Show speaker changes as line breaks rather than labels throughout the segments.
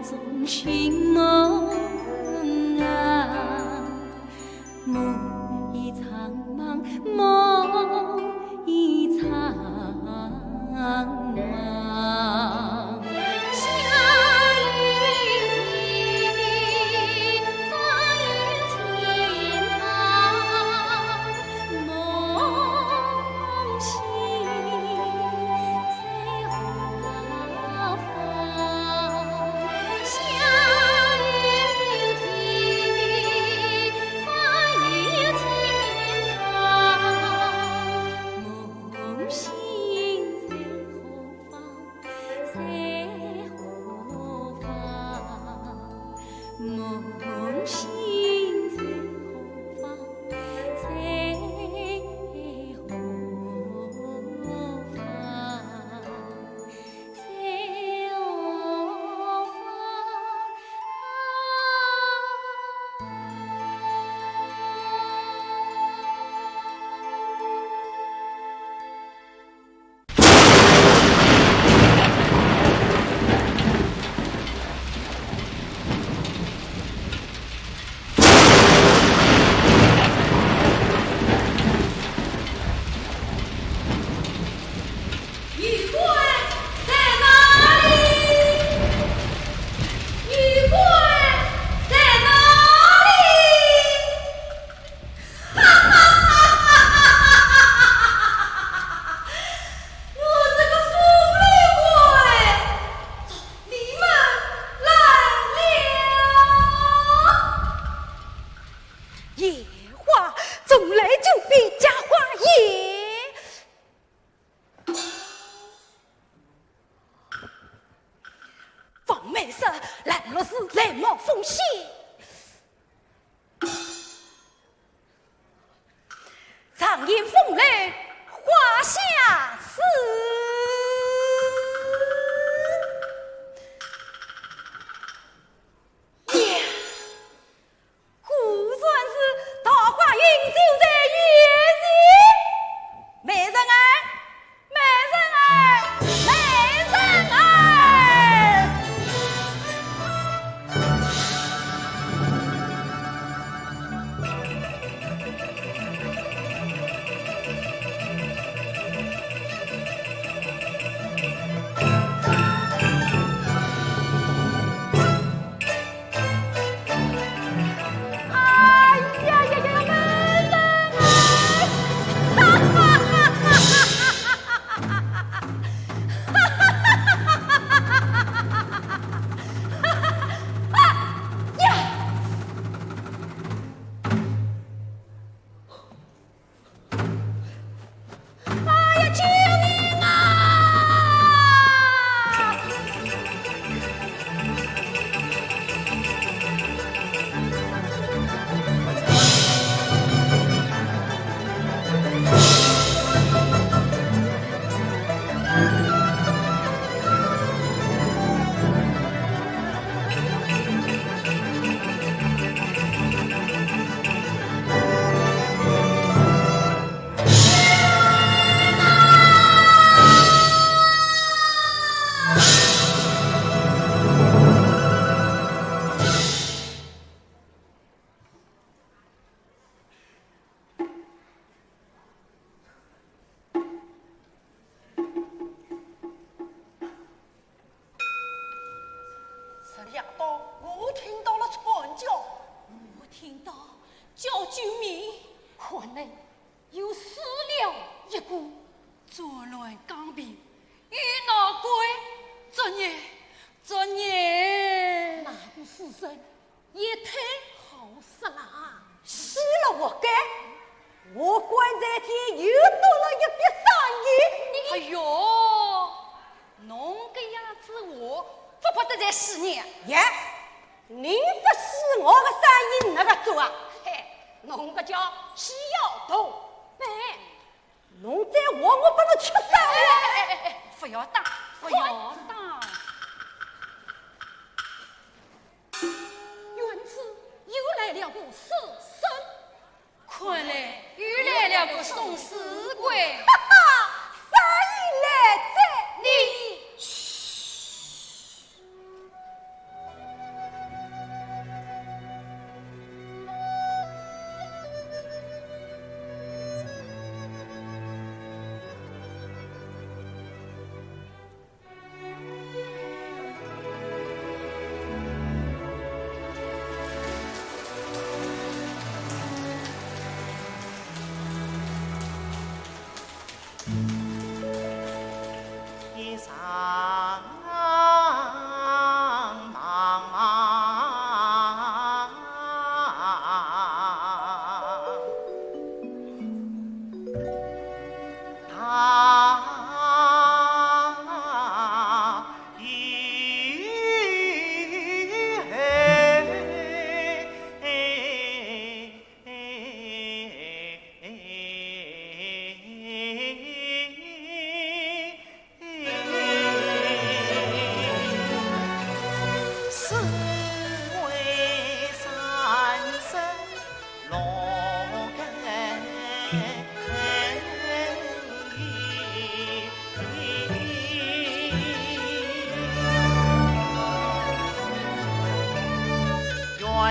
中寻梦啊，梦一场梦，梦一场梦。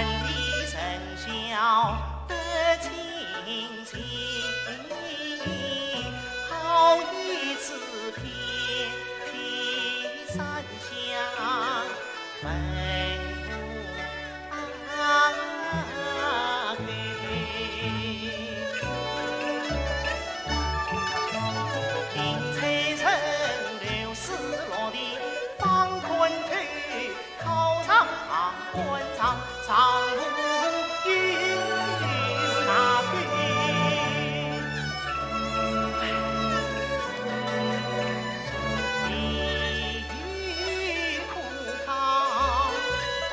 里人笑得清清，好一次遍体山香分不开。金翠城流丝落地方昆土，考上官场常无云那句。地狱苦考恩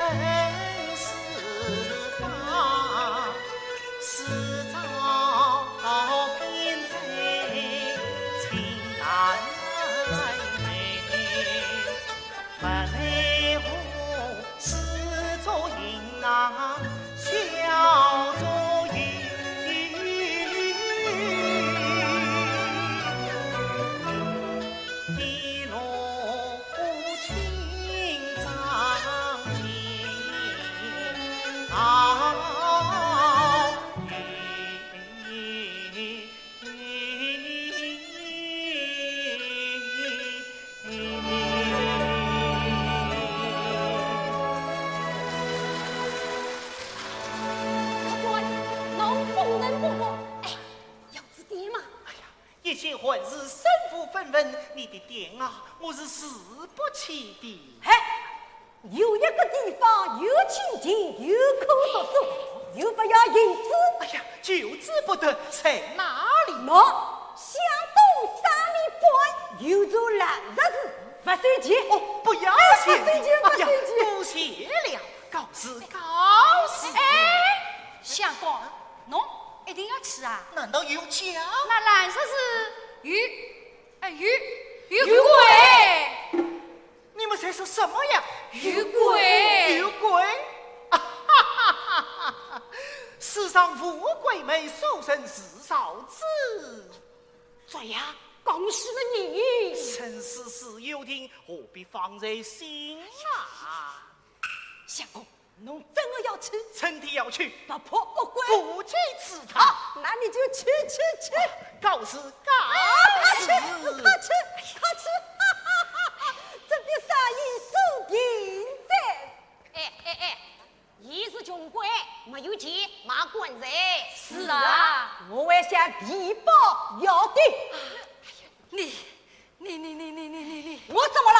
师法，是朝偏贼情难美，门户是作淫啊，笑作淫。一路青藏间，好一些混日身负分文，你的店啊，我是死不起的。
嘿，有一个地方有清净，有口独住，又不要银子。
哎呀，求之不得，在哪里？
喏，向东3里半有座蓝日子，不收钱。
哦，不要钱，
不收钱，不收钱。
不谢了，告辞，告辞。
哎，相公，侬一定要吃啊？
难道有奖？
那蓝色是鱼鬼，
你们在说什么呀？
鱼鬼，
鱼鬼！啊哈哈哈哈哈！世上富贵美，寿生是少子。谁呀？
恭喜了你！
臣事事有听，何必放在心啊？
相公，侬真的要吃？
臣弟要去，
不破不归。
夫妻吃他。
好，那你就吃。
告辞，告辞。
快吃！这边生意做平在。
哎，一是穷鬼，没有钱骂官人。
是啊，
我还想提报要的。
你，
我怎么了？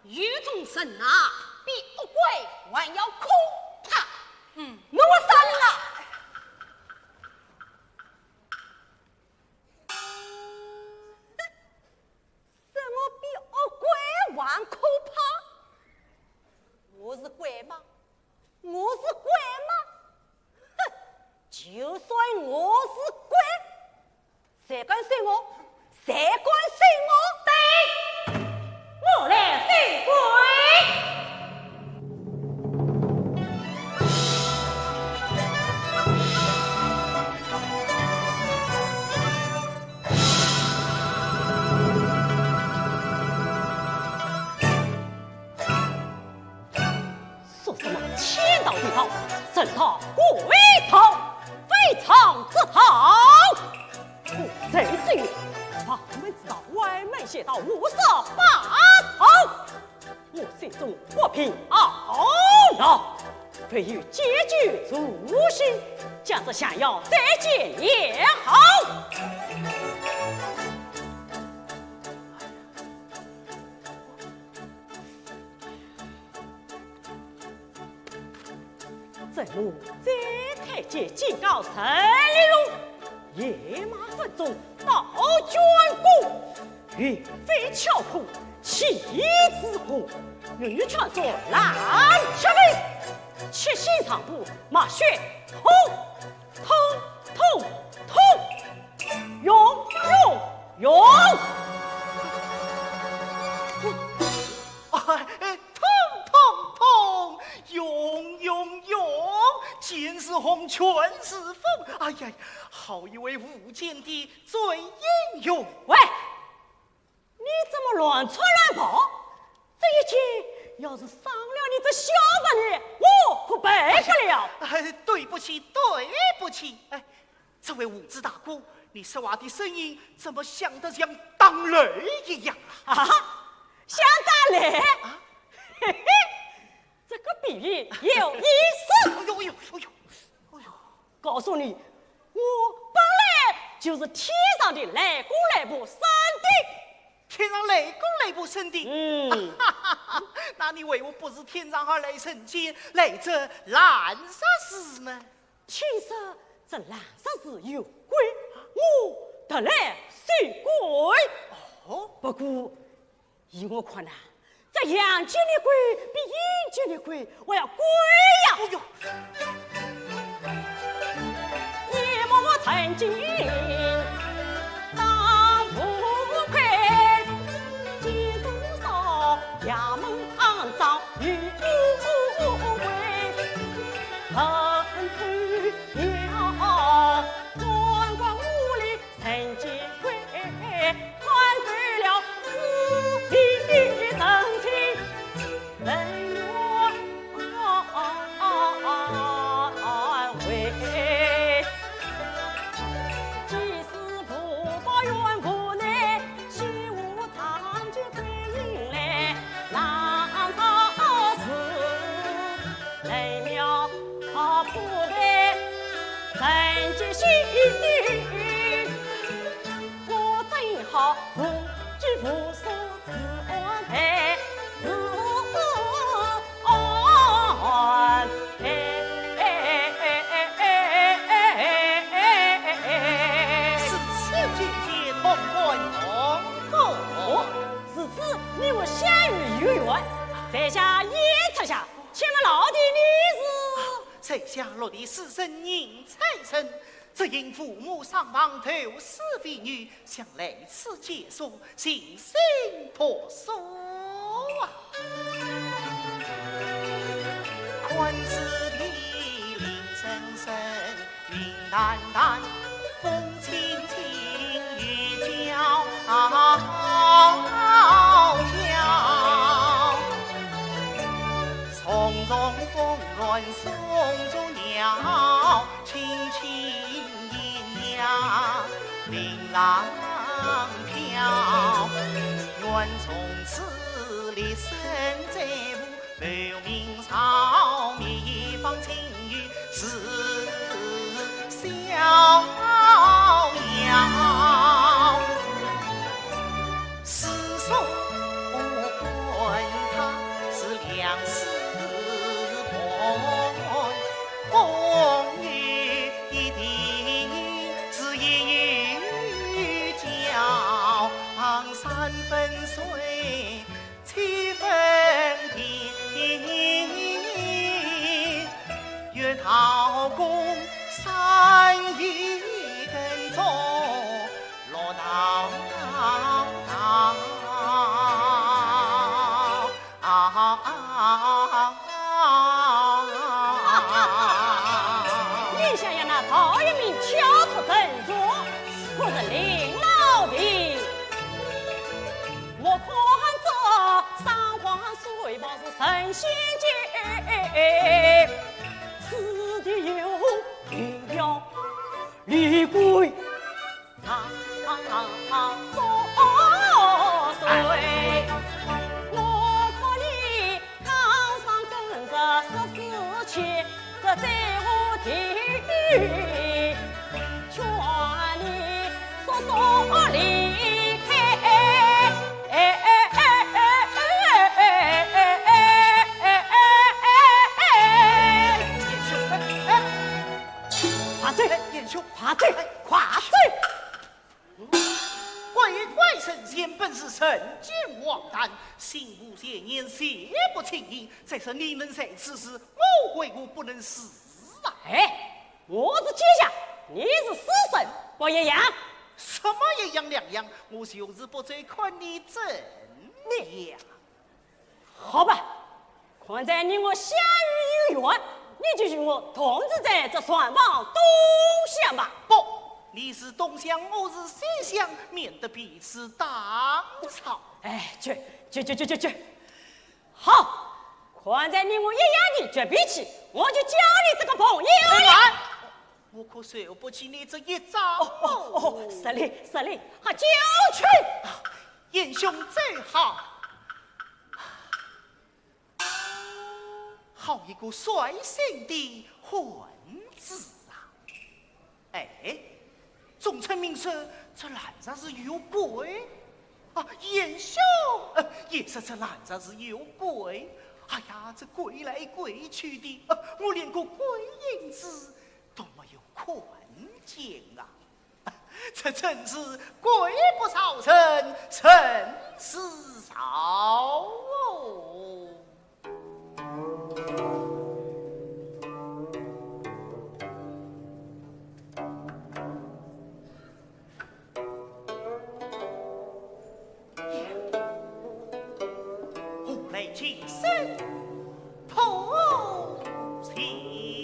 有种神啊，比恶鬼还要可怕。
那我杀人了。什么比恶鬼还可怕？我是鬼吗？哼！就算我是鬼，谁敢睡我？对，我来睡鬼。
说什么千刀一刀，甚他鬼头，非常之好。我谁至于把我们知道外门写到58头，我心中不平懊恼，非欲结局诛心，将这想要再见也好。这幕再太监警告陈立荣，野马分中到捐公，岳飞巧苦，妻子苦，女劝说蓝小妹，七星长布马血痛，勇！
痛，勇，剑是红，拳是风。哎呀，好一位无间的最英勇！
喂，你怎么乱窜乱跑？这一切要是伤了你这小白女，我可背不了。
对不起，对不起。哎，这位五子大姑，你说话的声音怎么像得像当雷一样啊？
啊，像打雷？啊，嘿嘿，这个比喻有意思。
哎呦哎呦哎呦哎呦！
告诉你，我本来就是天上的雷公雷部生的。
天上雷公雷不生的，那你为我不是天上而来人间，来这蓝沙寺呢？
其实这蓝沙寺有鬼，我得来虽鬼。
哦，
不过依我看呐，这阳间的鬼比阴间的鬼我要鬼呀！
哎呦，
你莫我曾经当不愧，几多少衙门肮脏与污秽，恨透了官官污吏曾经会，团对了私的真情，人为。即使不报冤无奈，西无堂就归迎来，南朝寺雷庙铺盖人间心，我正好不惧不说自安排，自安排。自此你我相遇有缘，在下也出下，请问老弟你
在下落的师生宁财神，只因父母双亡投死非女，想来此结束，心生婆娑啊！观此地灵深深，云淡淡，风轻轻，雨悄悄。从容风乱送着鸟，轻轻咿呀铃兰飘。愿从此立身在无留名朝，一方情侣是逍遥。世所问他是良师风雨一定是一语交，三分水，七分地，月桃宫三一根走，落到
你想要那陶一名敲出振作，可是林老弟，我看这三皇水报是神仙界，此地有云飘绿桂长作水。我看你堂上跟着14千，这在我地，劝你速速离开。夸嘴，
严兄，
夸嘴，夸嘴！
怪神仙本是神剑王丹，心无邪念，邪不轻易。再说你们在此时，我鬼谷不能死啊！
哎，我是天下，你是死神，不一样。
什么一样两样？我就是不再看你怎样。
好吧，看在你我相遇有缘，你就与我同治在这双方东乡吧。
不，你是东乡，我是西乡，免得彼此当吵。
哎，去！好。看在你我一样的绝脾气，我就交你这个朋友了。
我可受不起你这一招。
失礼，还就去。
英雄最好，好一个率性的混子啊！哎，众臣民说这男人是有鬼啊，英雄也是这男人是有鬼。哎呀，这鬼来鬼去的，我连个鬼影子都没有看见啊！这真是鬼不sal神，神是少哦。虎雷起身，头起了。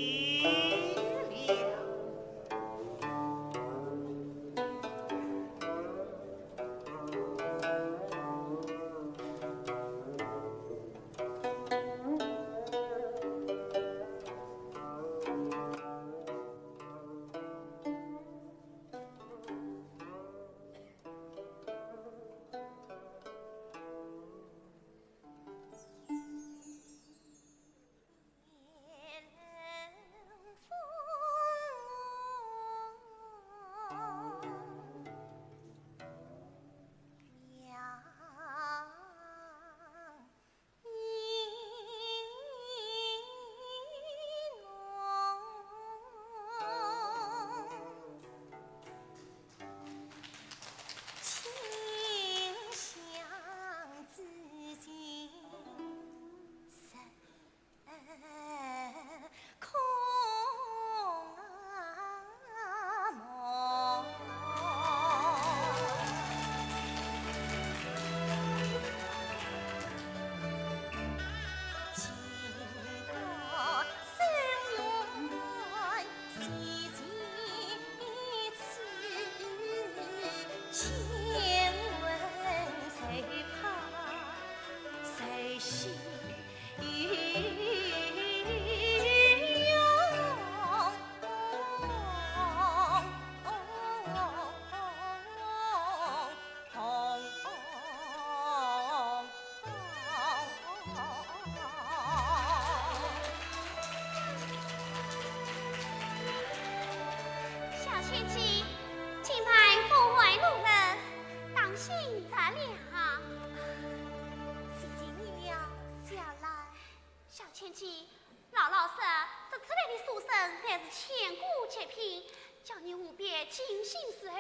尽心时候，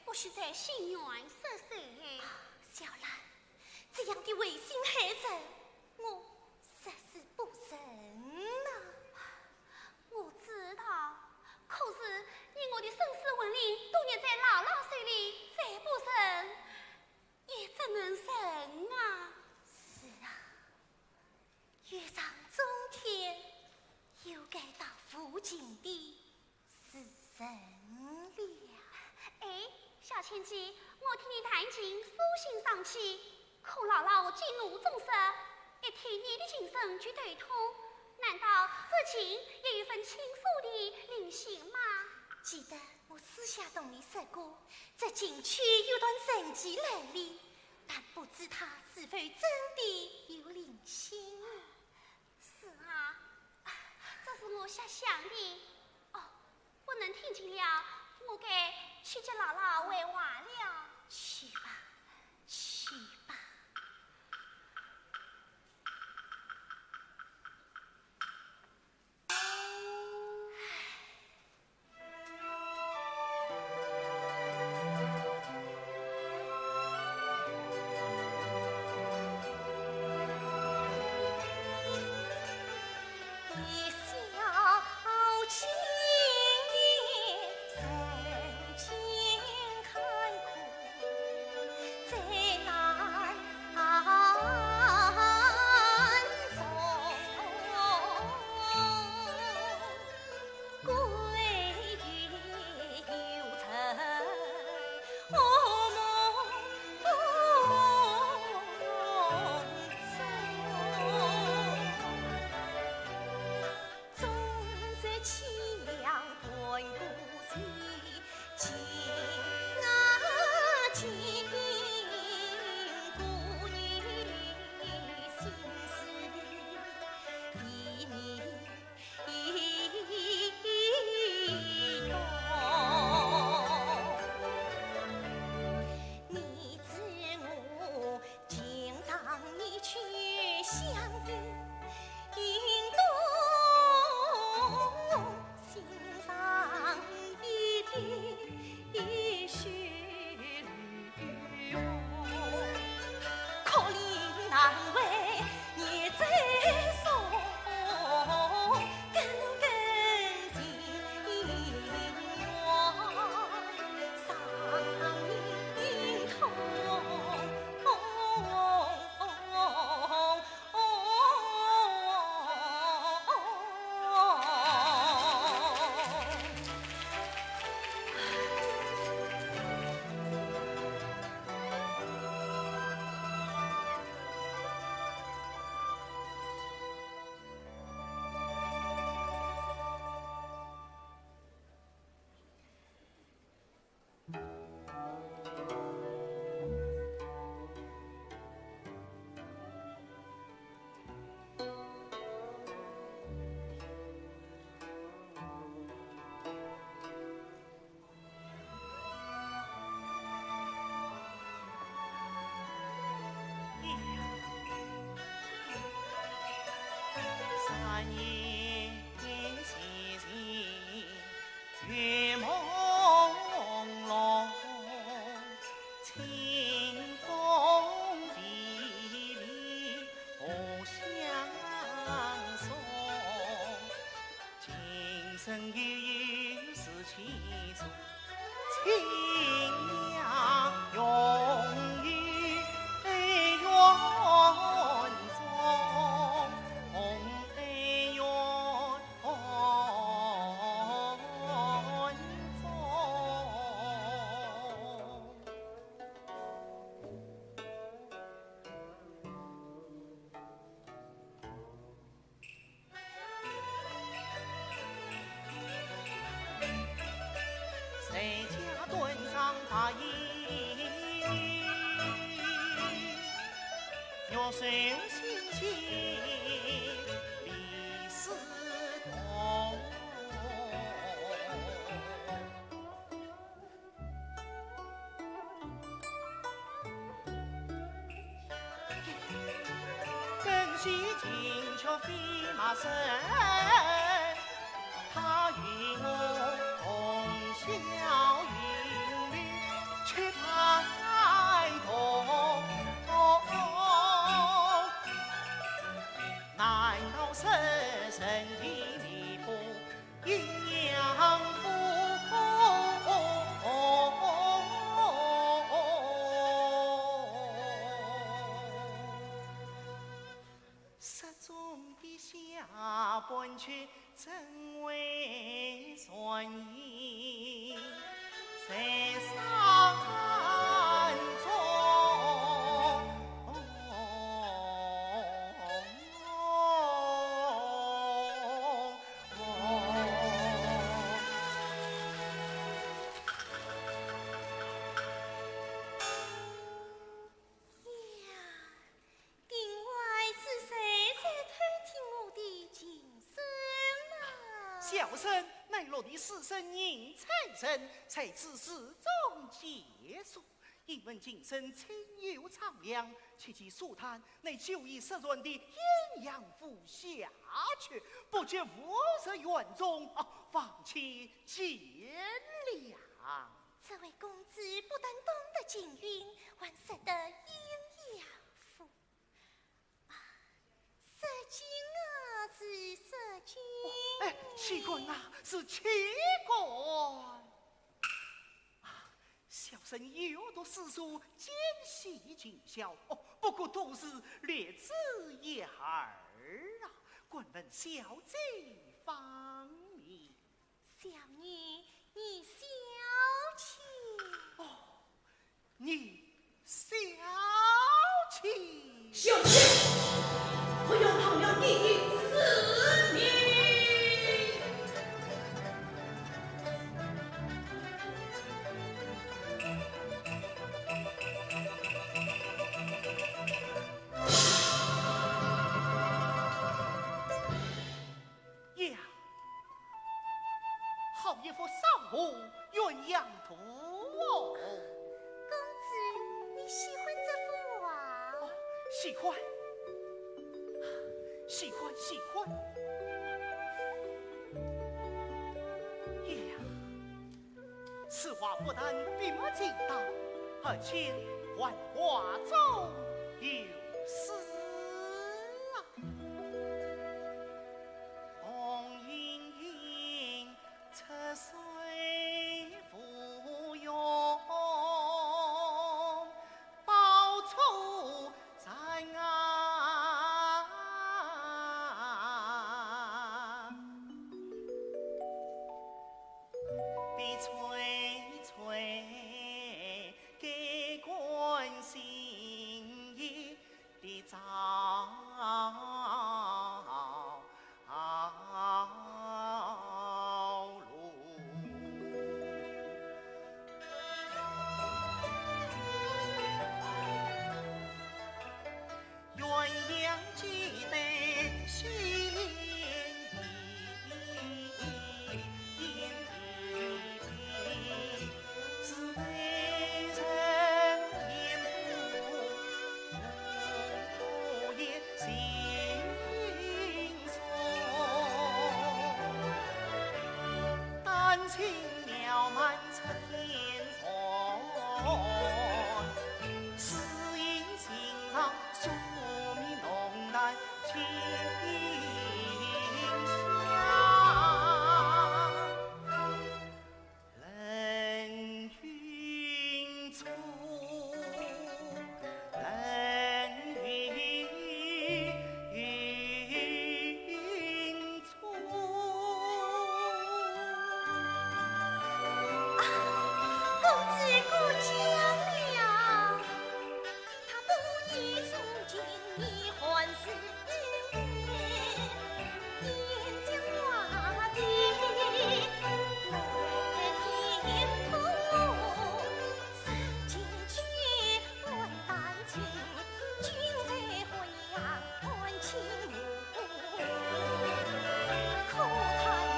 不许在心愿失手哎。
小兰，这样的违心害人，我实是不忍呐。
我知道，可是以我的身世文领，多年在姥姥手里，再不忍，也只能忍啊。
是啊，遇上中天，又该到父亲的是人了。
哎，小千姐，我听你弹琴，舒心上气，可姥姥激怒众生，一听你的琴声就头痛，难道这琴也有份倾诉的灵性吗？
记得我私下同你说过，这景区有段神奇来历，但不知它是否真的有灵性。
是啊，这是我瞎想的。哦，不能听见了，我该去接姥姥回话了。
去吧，去吧。
谁家墩上把衣，若谁心情李思同。更须金雀飞马身，他与我同笑云里，却抬头。难道是身体离谱阴阳夫？失踪的下半阙怎为算意？谁上中？小生乃落的死生应财神，才知事终结束。因闻今生亲友苍凉，切记速探乃就以失传的阴阳府下去，不觉无色园中，放弃见谅。
这位公子不但懂得经营，还识得阴阳府。色君啊，是色君。
奇观啊，是奇观。小生有读诗书，见习尽孝，不过都是略知一二啊。管问小姐方面，
小女你小气。
你小气。
小气，不用旁人弟弟死你！
呀，好一幅上户鸳鸯图哦！
公子，你喜欢这幅画？
喜欢。喜欢喜欢。呀，此话不但并不简单，而且还话中有诗啊。红盈盈，赤水芙蓉，宝处在岸。碧翠翠，给关心意的朝露。鸳鸯记得心意，是为人言不也心松，丹青妙满出天从，诗意欣赏疏密浓淡清香。人云粗，人云粗。
公子过奖了，他不依从今已还是燕江花的美天空，上进去问丹青，君在惠阳安清无？可叹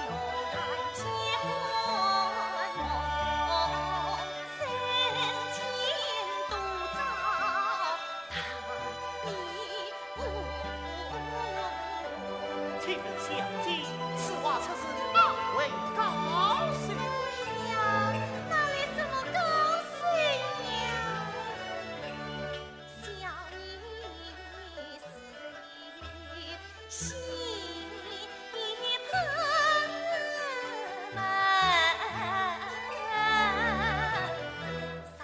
若然结婚梦，三千多遭他一
请人相见，此话却是哪位高手？
呀，哪里什么高水呀？小女是心怦沱，上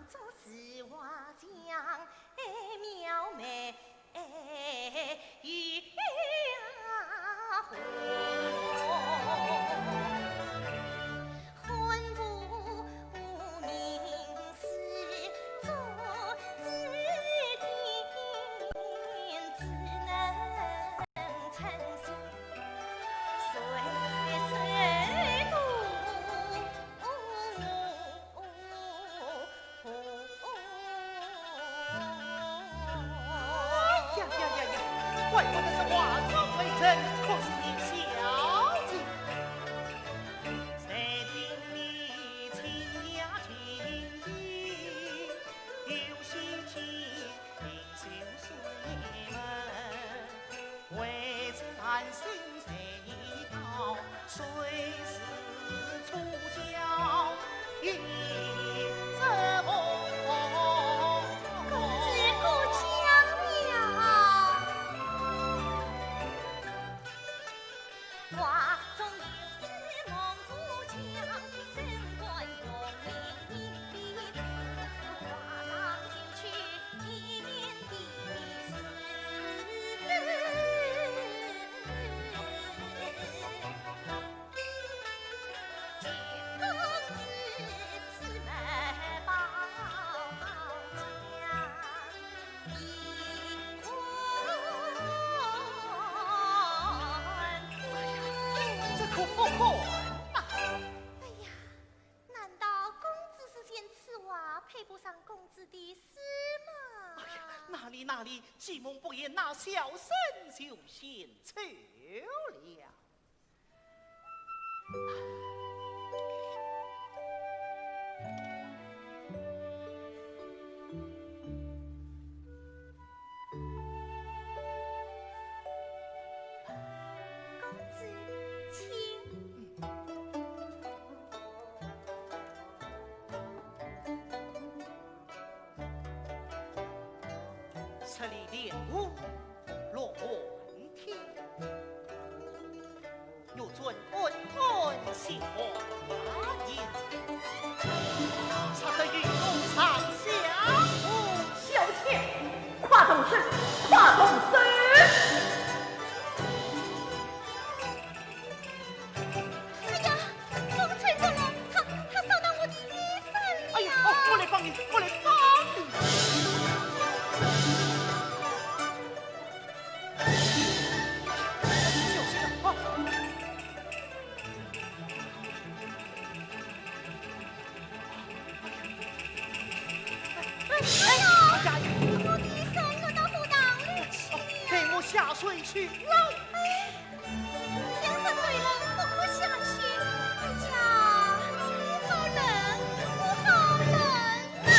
座是画像妙美玉红。婚妇名是做子弟，只能称心岁岁多。
呀呀呀呀！怪不得是画中为人，可是你小姐。谁听你清雅清逸，有心情灵秀水门，为此安心谁道谁是出郊一则梦。
公子过奖了，画中有诗孟虎将，身冠荣名一画上进去天地见公子此门报家，一婚
这可不可？
哎呀，难道公子是嫌此话配不上公子的诗吗？
哪里，计谋不言，那小生就献丑了。十里莲雾落满天，有尊恩恩心花颜，才得与龙长相护。
小妾跨动身，跨动身。
哎呀，风吹着了，他扫到我的衣衫了。
哎呀，我来帮你，我来帮你。小心啊！
哎呀，我的衣衫落到裤裆里去
给
了。
我下水去捞。
天色虽冷，不可下去。哎呀，我好冷，我好冷啊！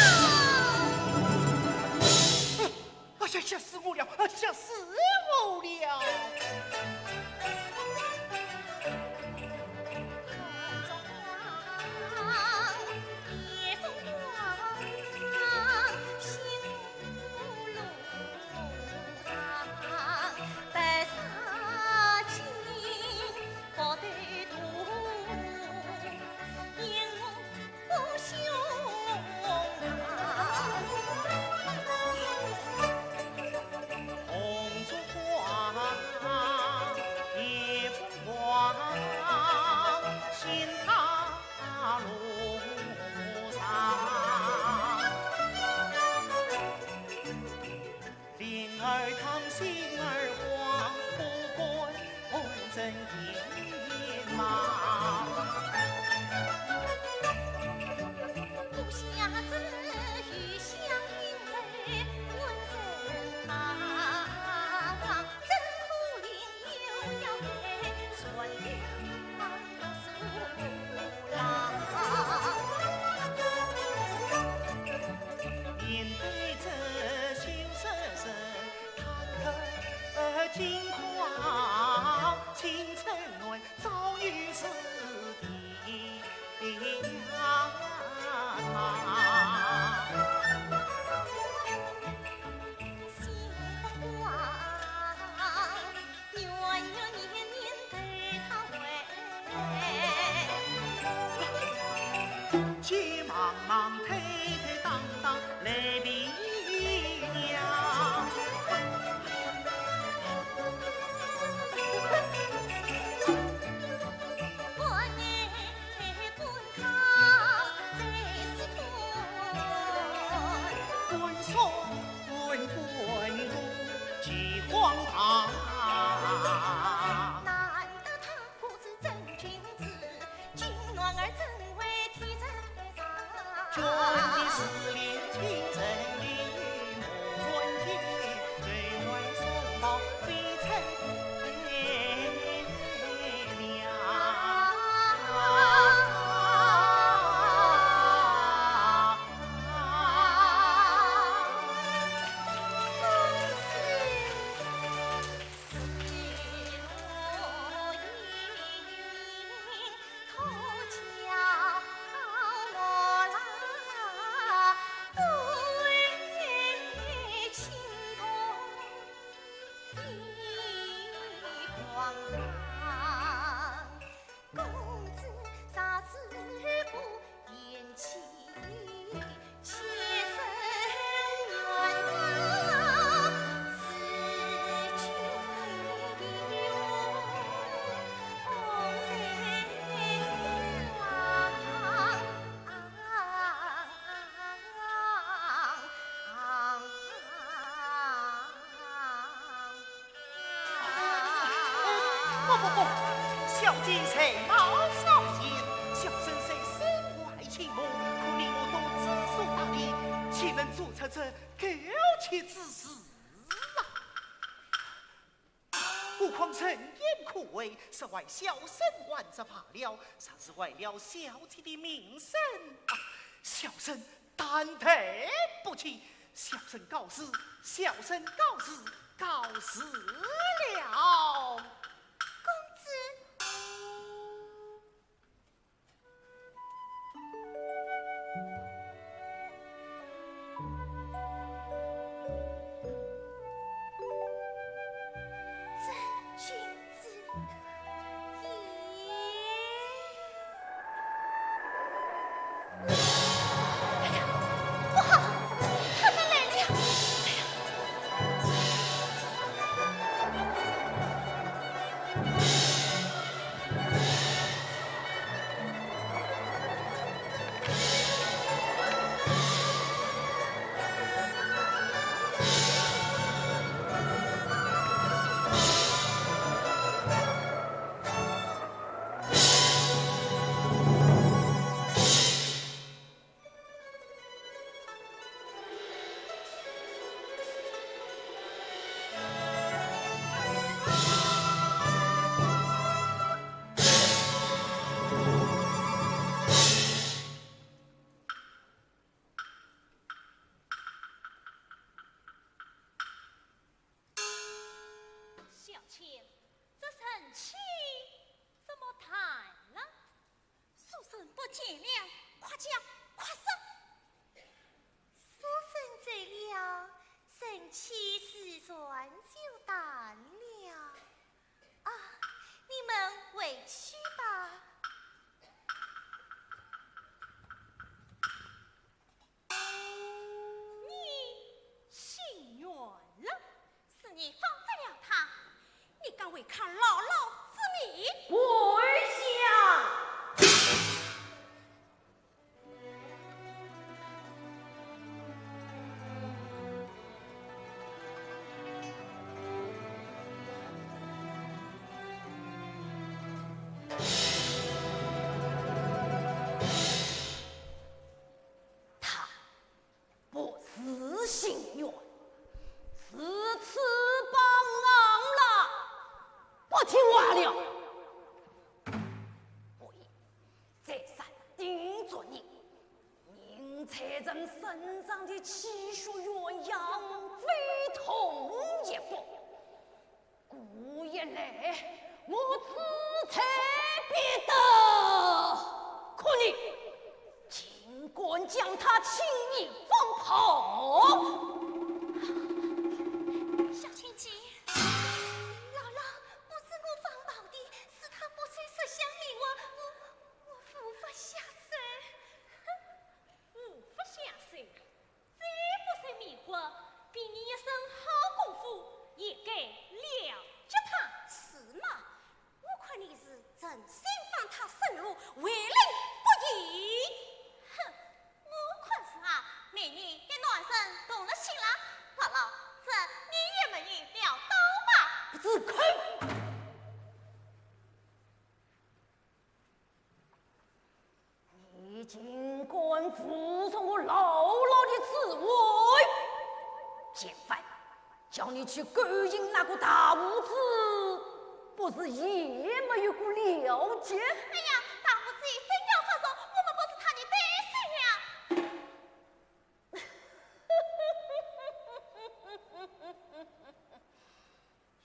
哎呀，吓死我了！吓死我了！
夜风光，心路上，白纱巾不得渡，引我胸膛。
红烛光，夜风光，心塔路上，莲儿堂心儿光，不管红尘野马。
不下子雨相迎在温城旁，真虎林又要给顺了苏郎。
面对着羞涩涩，坎坷境况，青尘乱，遭遇是的呀他。
心风光，年年对他回。
急忙忙，推推当当，泪鼻梁。
我爱本他在是困。
滚son滚路几荒唐。
难得他不是真君子，君暖儿怎会替人
君
上？
的是连清真理，莫问天，对外送报非臣
公子啥时不言弃？妾身愿是君的风在望。
不，小姐才貌少见，小生虽身外情魔，可令我都知书达理，岂能做出这苟且之事啊？何况陈言可畏，是为小生玩着罢了，啥是为了小姐的名声啊？小生担待不起，小生告辞，小生告辞，告辞了。
公子，
亲，这神气怎么谈呢？
书生不见了，快讲，快说。
书生醉了，神气自然就淡了。啊，你们回去吧。
你心软了？
是你放走了他，你敢违抗姥姥之命？
跪下！他不是心愿，是翅膀昂了，不听话了。不义，这山定着你，宁采人身上的气血鸳鸯，非同一国。故一来，我自裁必得。可你尽管将他轻易放跑。
小青姐，姥姥不是我放跑的，是他不随色相你我无法下手。
无法下手，再不是迷惑，比你一身好功夫也该了结他。
是吗？我看你是真心放他生路，为人不义。哼，我看是啊，美女跟男生动了心了。姥姥，这你也没有料到吧？
自坑！你尽管服从我姥姥的指挥，简犯叫你去勾引那个大胡子，不是也没有过了解？
哎呀，大胡子真要发烧，我们不是他的对手呀。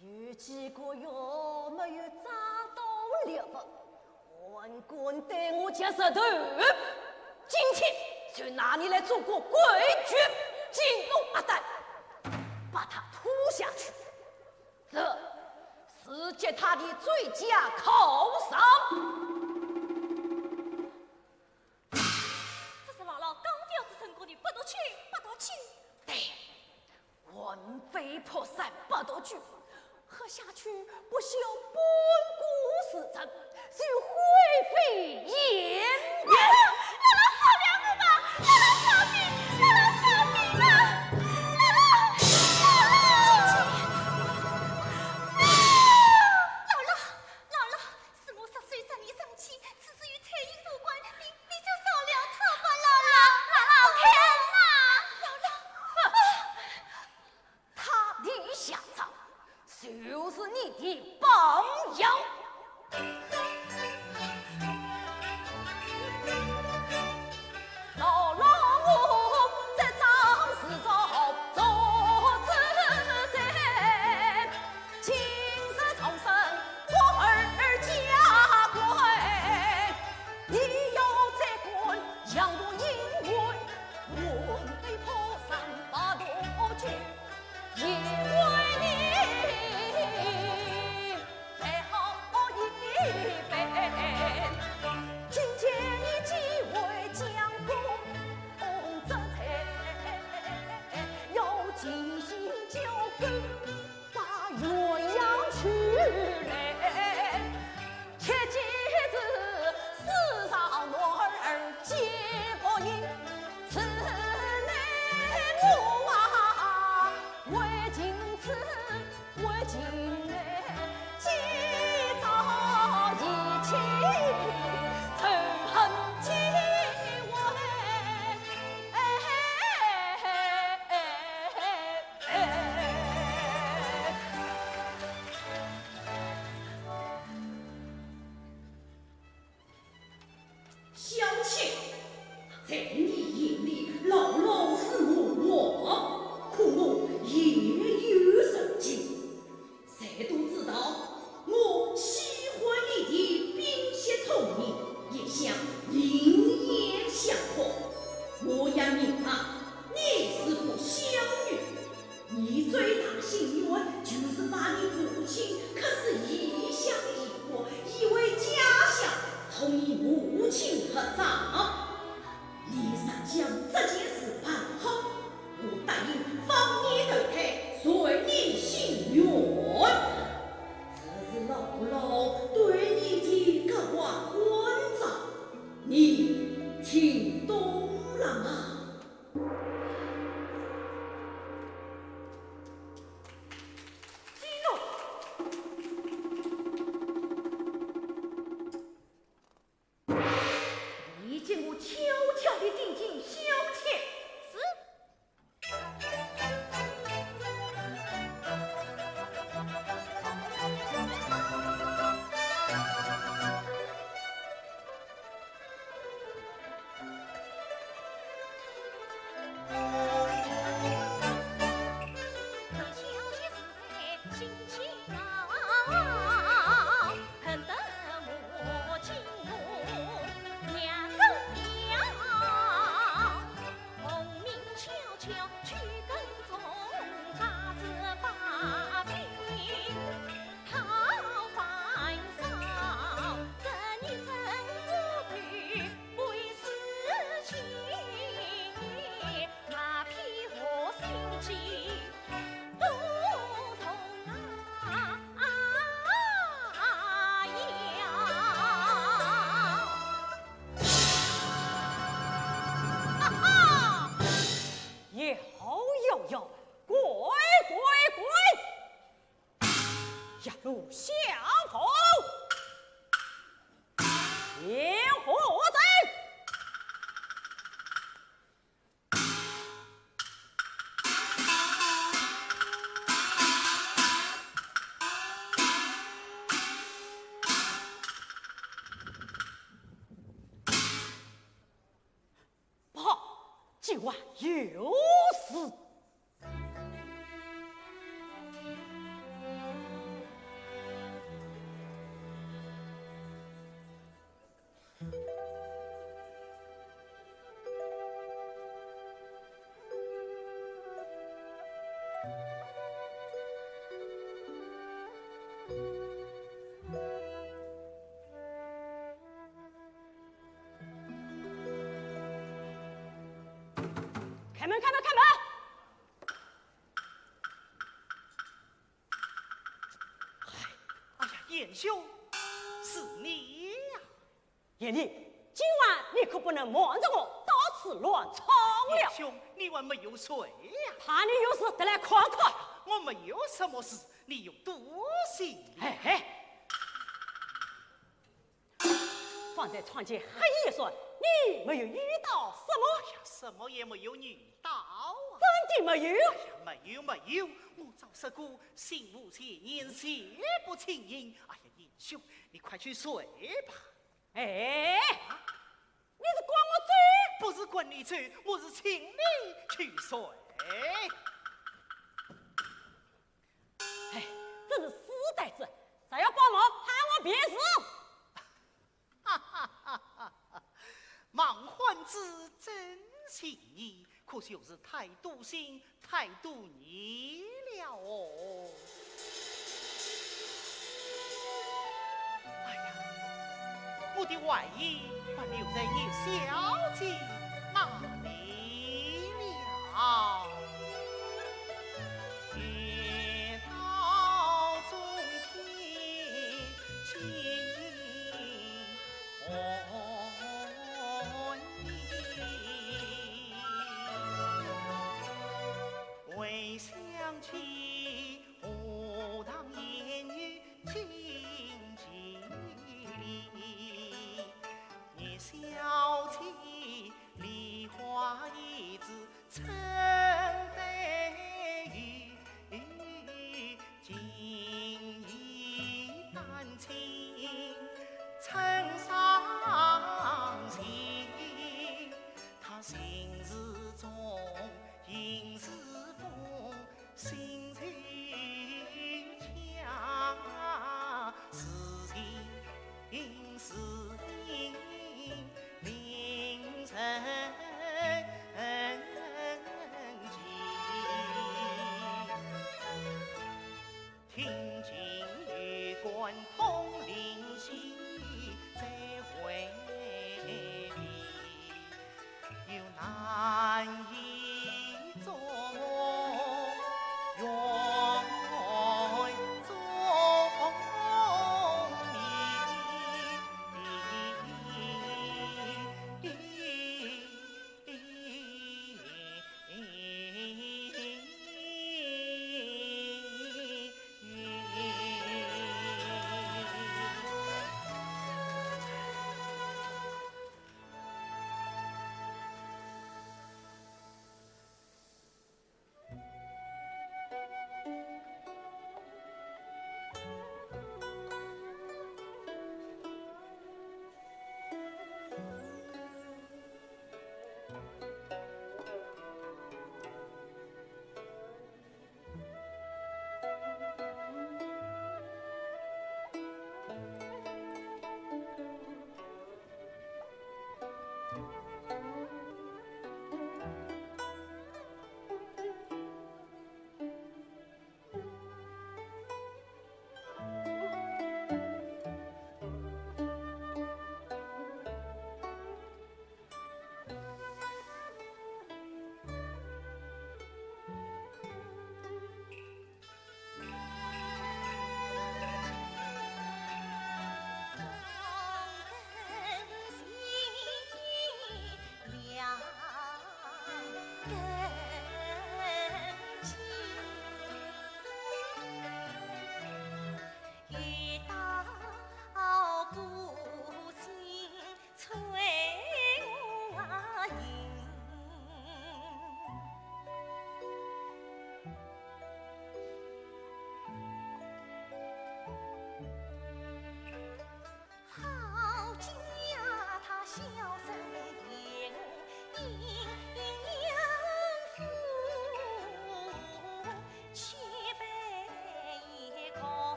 有几个月没有找到猎物，还敢对我接舌头？今天就拿你来做个规矩，激怒阿呆，把他拖下去，这是接他的最佳犒赏。
这是姥姥刚调子成功的，不得去，不得去。
对，魂飞魄散不得去，喝下去不休本故事成，就灰飞烟灭。
姥姥放了我吧，姥姥放命，姥姥放命啊！姥姥，是我10岁生你生气，此事与彩英无关，你就饶了他吧，姥姥，
他的下场就是你的榜样。姥姥，我在张氏中做自在，今世重生我儿家规，你有这官养我因为魂飞魄散不得去，因为你备好一杯，今见你几位将功折才，要尽心就跟把鸳鸯娶来，切记子世上女儿结个人，此乃我啊为今此为今来，今朝一起仇恨几位。相逢，有何罪？今晚有事。开门！开门！开门！
哎呀，严兄，是你呀！
严厉，今晚你可不能瞒着我到此乱闯了。
严兄，你还没有睡呀？
怕你有事得来看看。
我没有什么事，你有多心。
嘿嘿，放在床前黑夜说，你没有遇到什么？
哎呀，什么也没有遇到啊！
真的没有？
哎呀，没有没有，我早说过，心无邪念，血不情因。哎呀，严兄，你快去睡吧。
哎，你是管我嘴？
不是管你嘴，我是请你去睡。
哎，这是死呆子，再要帮忙喊我别死。
哈哈哈哈哈！莽汉子真心意，可惜又是太妒心，太妒你了哦。哎呀，我的外衣还留在叶小姐那里了。月到中天尽红泥，回想起荷塘烟雨情几里，叶小姐梨花叶子撑得雨，情意丹青称伤心。他心事重，应是风，心绪强，是情是意，凌晨听尽月关通灵犀，再回避，又难以终缘终迷。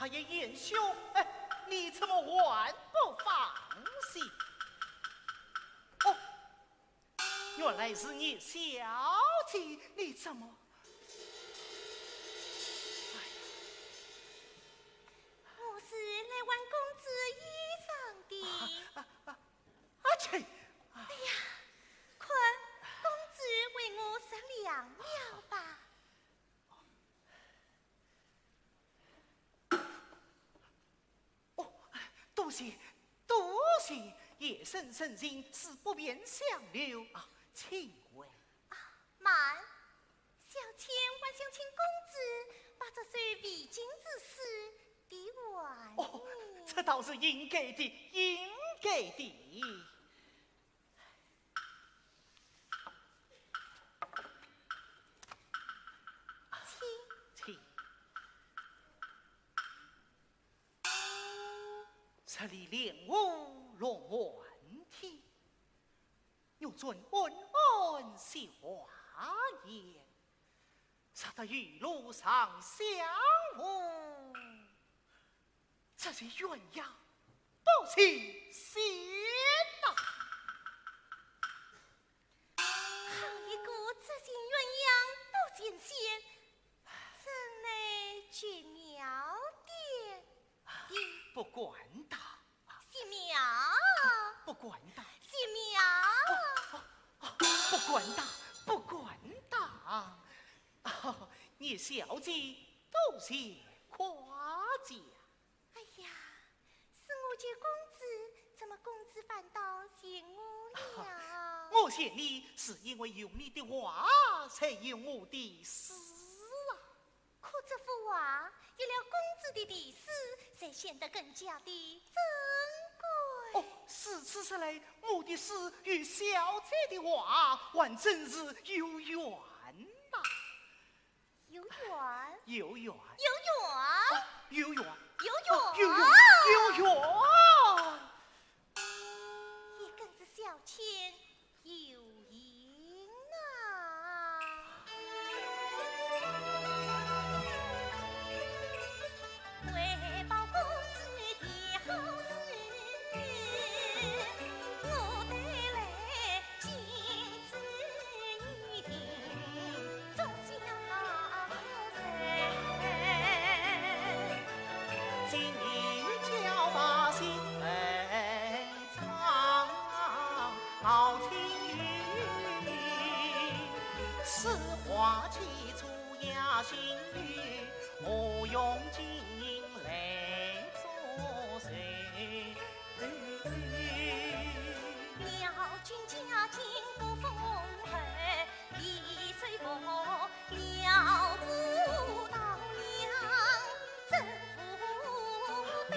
他也言休，哎，你怎么还不放心？哦，原来是你小姐，你怎么？
我是来问公子衣裳的。
切！
哎呀，看公子为我拾良药吧。
哦，多谢多谢，夜深人静，是不便相留啊，请问。
慢，小倩还想请公子把这首必经之诗递完。
哦，这倒是应该的，应该的。请。这里练武龙完天，有尊恩恩惜华言，杀得玉路上相误，这是鸳鸯不齐仙呐！
好一个知心鸳鸯不见仙，真乃绝妙点的。
不管他，
仙妙，
不管他，
仙妙。
不管他，不管他。哦，你小姐多谢夸奖。
哎呀，是我见公子，怎么公子反倒嫌我了？
我嫌你是因为有你的话，才有我的诗啊。
可这幅画有了公子的题诗，才显得更加的珍贵。
哦，是此说来，我的诗与小姐的话，还真是有缘呐。
有缘，
有缘，
有缘，
有缘，
有缘，
有缘，有缘。
也更是小倩有缘呐。为报公子的好事，我得来金子一锭，种下人。
今日叫把心来藏，傲情语，诗画起初雅心语，我用金银来作祟。
了君家境不丰厚，一岁薄，了不到娘，真负担。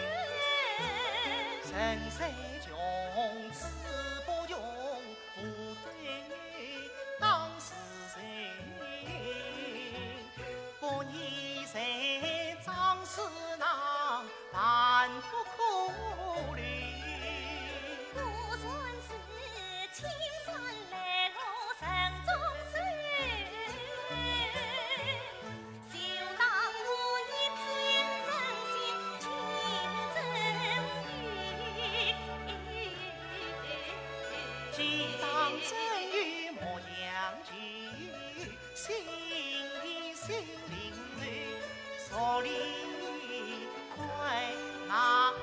人世穷，志不用，不对当是谁？不你谁张氏囊，半不苦虑。
我算是青山来路城中水，就当我一片真心情真意。
既当真与莫样聚，心里心灵人，所里快拿走。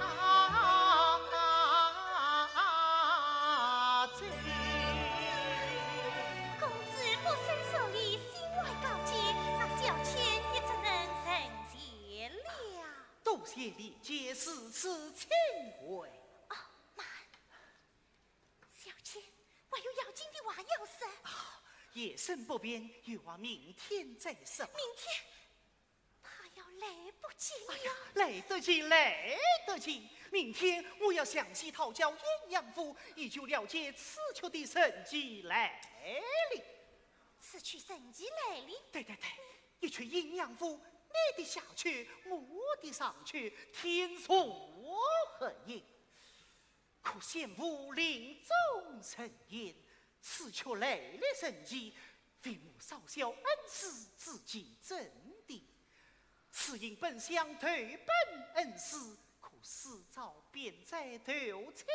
公子不生手里心怀高见，那小倩也只能认结了。
多谢理解，是此情为。
妈，小倩，我有要紧的话要说。
夜深不便，又望明天再说。
明天怕要来不及了。
哎呀，来得及，来得及！明天我要详细讨教阴阳夫，以就了解此曲的神迹来历。
此曲神迹来历，
对对对，一曲阴阳夫，你的下曲，我的上曲，天作合音。可羡武林中神言，此曲来历神迹，非我少小恩师自己真的。此因本想退本恩师，可迟早便在投情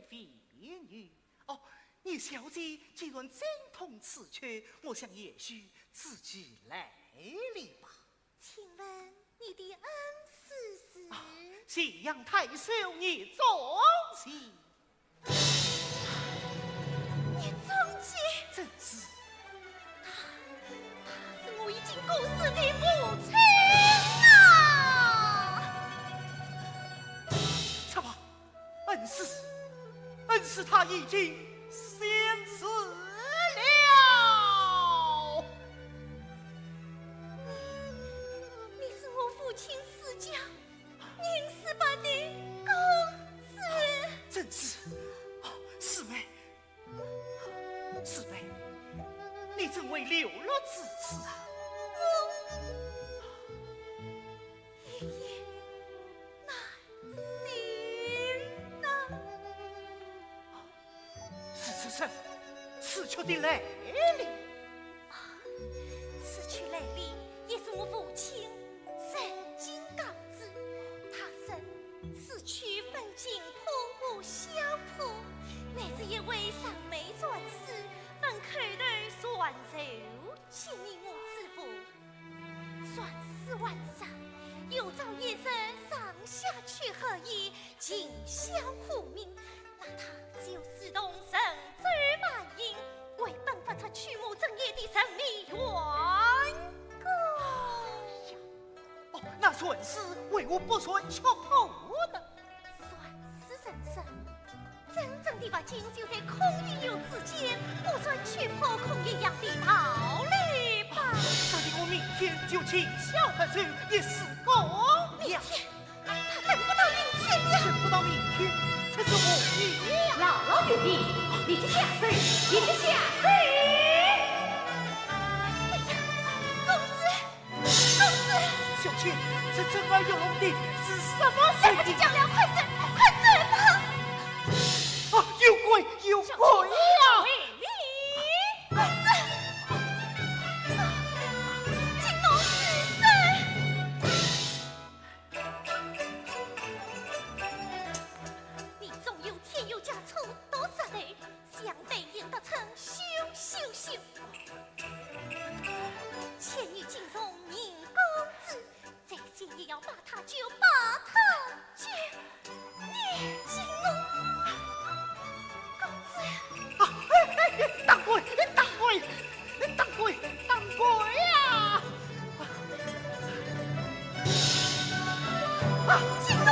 飞女。哦，你小姐既然精通此曲，我想也许自己来了吧。
请问你的恩师是？
西洋太守，你中计。
你中计？
正是。
他是我已经过世的母亲啊！
什么？恩师他已经先死了。
你是我父亲死家宁氏伯的公子。
正是。师妹，师妹，你怎会流落至此啊？
爷爷难行呐！
是，此曲的来历。
此曲来历也是我父亲神经刚子，他生此曲分尽破无相谱，乃是一位上美传世，分口头传授，请你我之父。传世晚上，有朝一日上下曲合一，竞相互鸣，那他就自动神州万音，为迸发出曲目正业的神秘缘故。
哦，那顺师为何不顺曲谱呢？
算是神圣，真正的佛经就在空与有之间，不算曲谱空一样的道理吧。
那你我明天就请小白走，也是公
明
呀。
天，他等不到明天了。
等不到明天，才是我也。
姥姥玉帝，你去下水，你去下水。
哎呀，公子，
小倩，这震耳欲聋的是什么声音？
讲了，快走吧！
啊，有鬼呀！
为你，公子，金龙死神。你总有添油加醋多少的，相对应得成羞。千女敬重宁公子，这些也要把他救，你金龙公子。
当归呀！
金龙，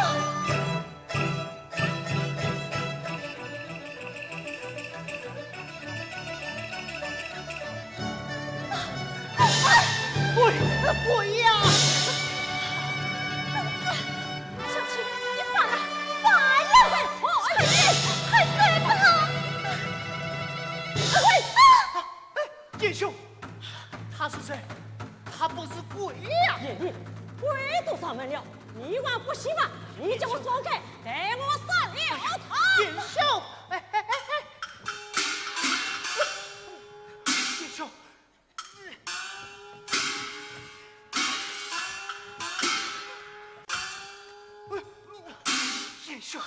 鬼呀！
小青，你发了！快走吧！
叶兄，他是谁？他不是鬼呀！
爷爷，鬼都上门了，你还不信吗？你叫我说开，带我杀了他！
叶兄，叶兄。叶兄，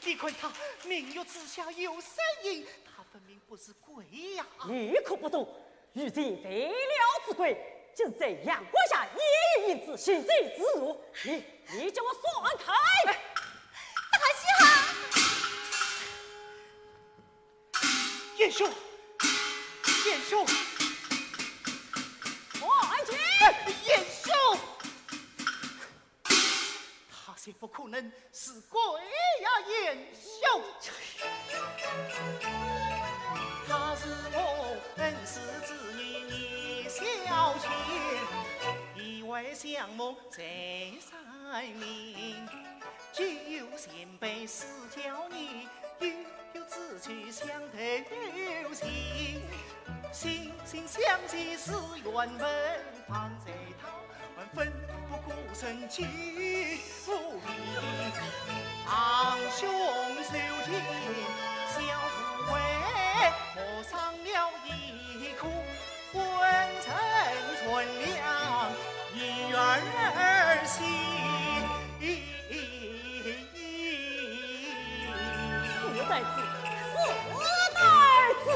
你看他明月之下有身影，他分明不是鬼呀！
你可不懂，如今废了之鬼，就是在阳光下也有影子行贼自如。你叫我算开！
大侠，
叶兄，
算起！
叶兄，他虽不可能是鬼呀，叶兄。她是我恩师之女聂小倩，意外相逢在山林，旧前辈私教你，有志趣相投情，惺惺相惜是缘分，放在他们奋不顾身去无名，昂兄手牵小虎尾，我上了一哭，混成纯良一园人。
代子，四代子，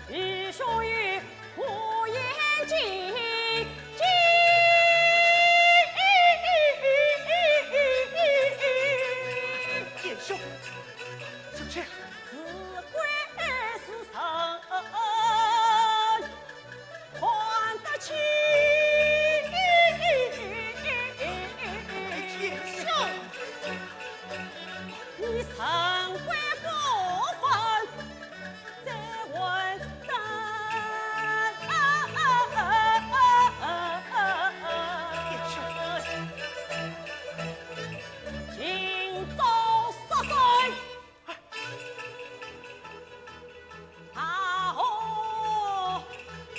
必须与胡延进。
燕兄，小妾
子贵是生，还得起。
燕兄，
你身贵不凡，再问丹。
燕兄，
今朝杀谁？大河平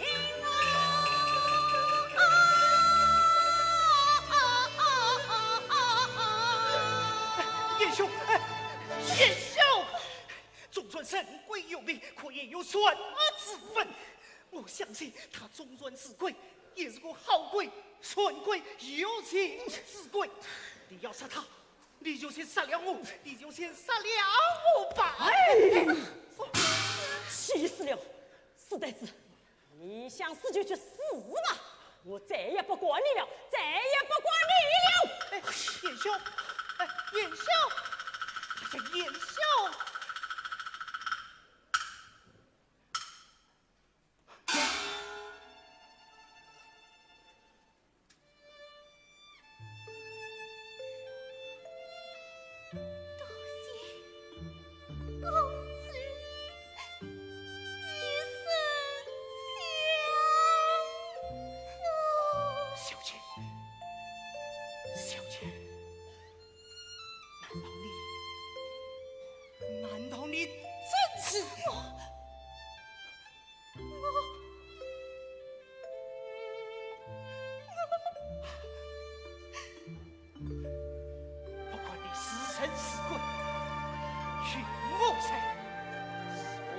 燕兄，燕兄，中传神贵有名，可也有算之分。我相信他中传是贵，也是个好贵、纯贵、有情之贵。你要杀他，你就先杀了我，你就先杀了我吧。
气死了！四代子，你想死就去死吧！我再也不管你了，再也不管你了！
哎，燕兄，哎，燕兄，哎呀，燕兄。
公子一生相
小姐，小姐，难道你真是不管你是神是鬼，与我谁，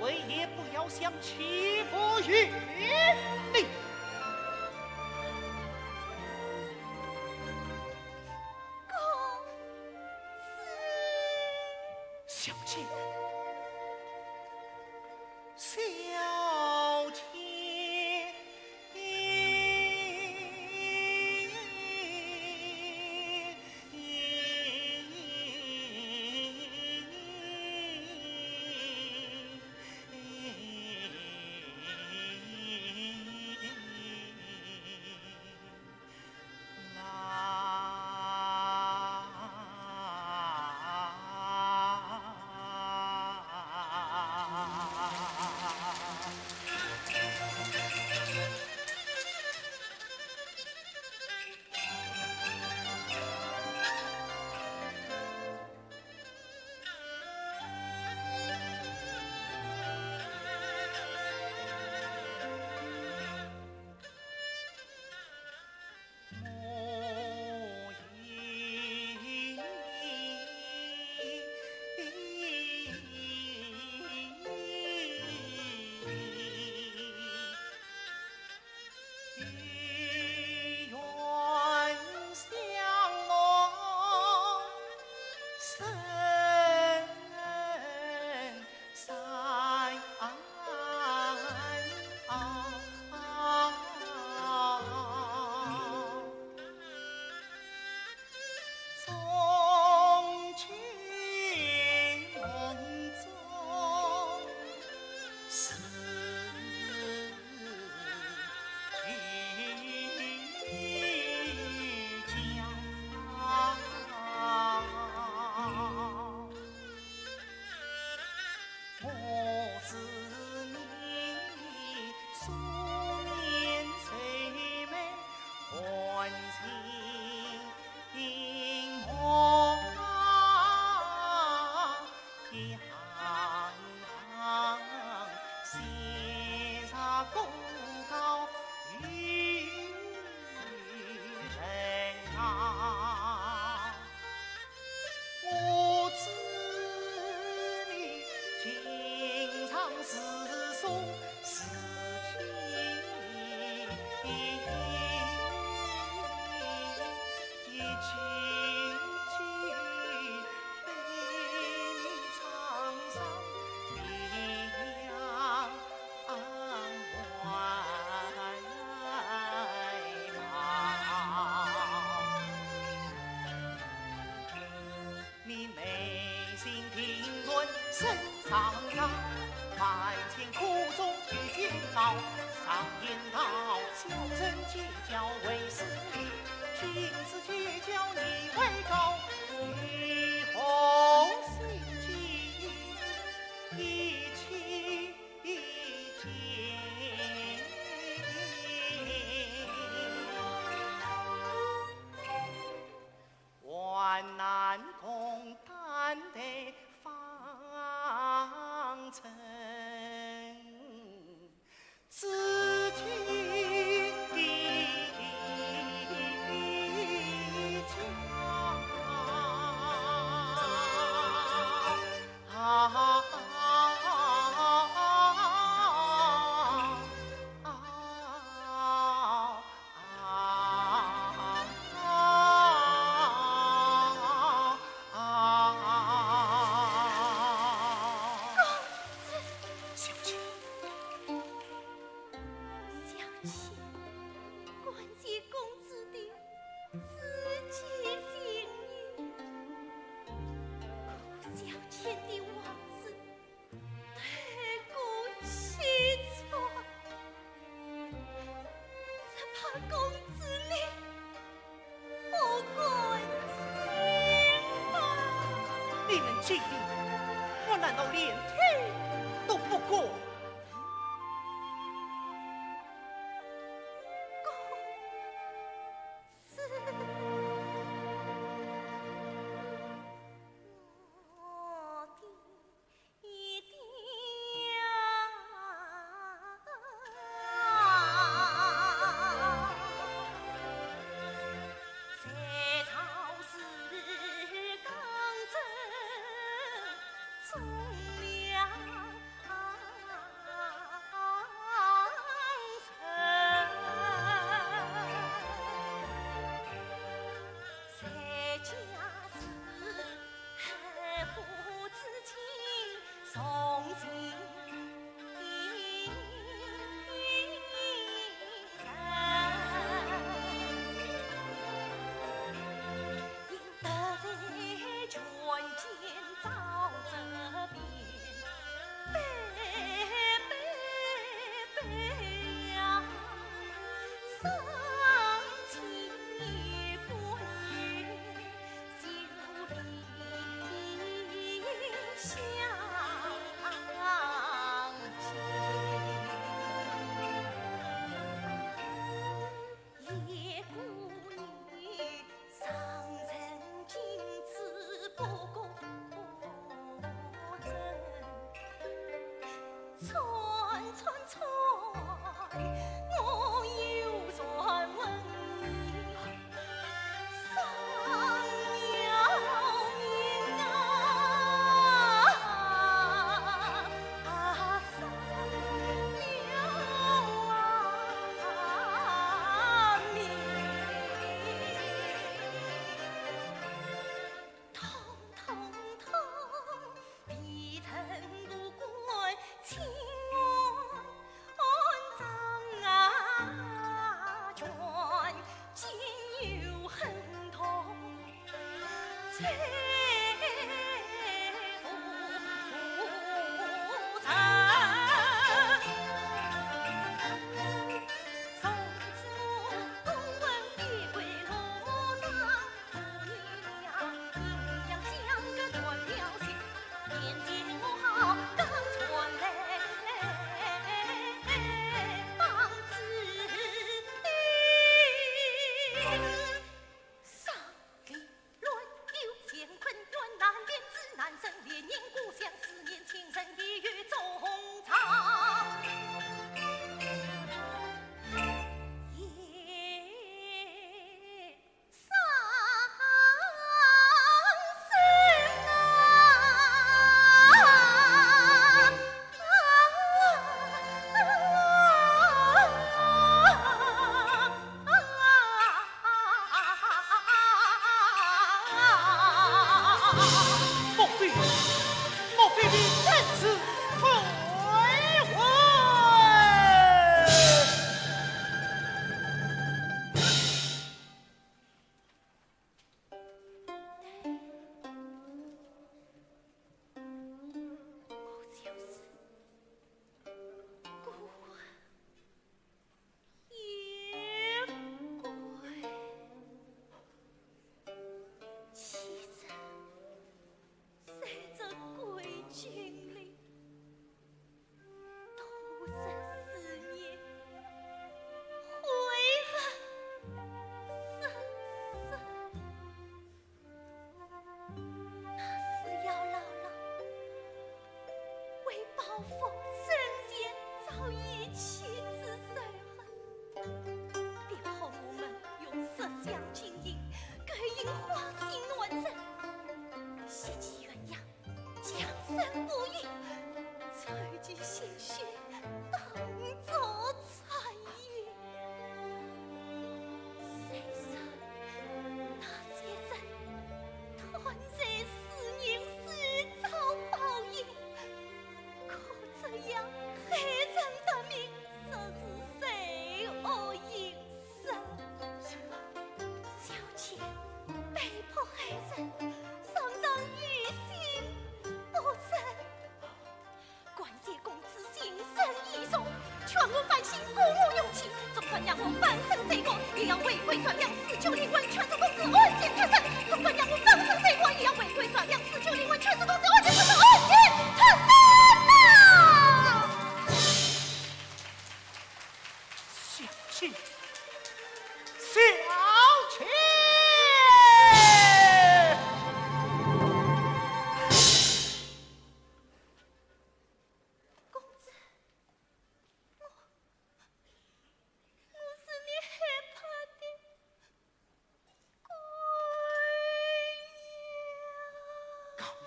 谁也不要想欺负于你。小姐，小姐，身上让，万千苦中遇见道，上言道，小人结交为私利，君子结交你为高，以后随机一起见。万难共担的方程，自己我难道连天都不过？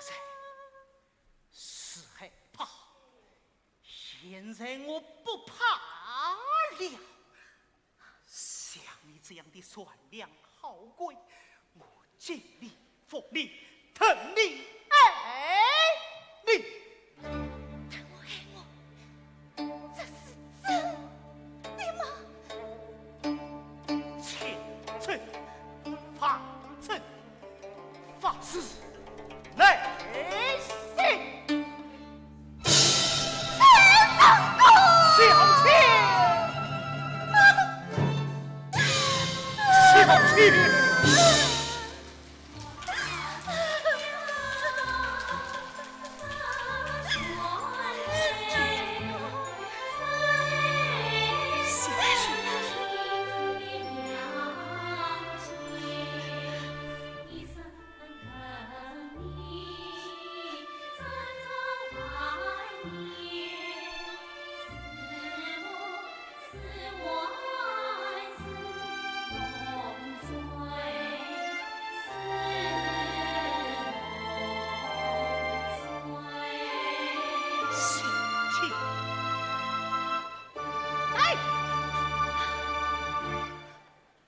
在是害怕，现在我不怕了。像你这样的善良好鬼，我尽力奉力疼你爱你。
疼我爱我，这是真的吗？
千层法阵，法师来信。小妾。小妾。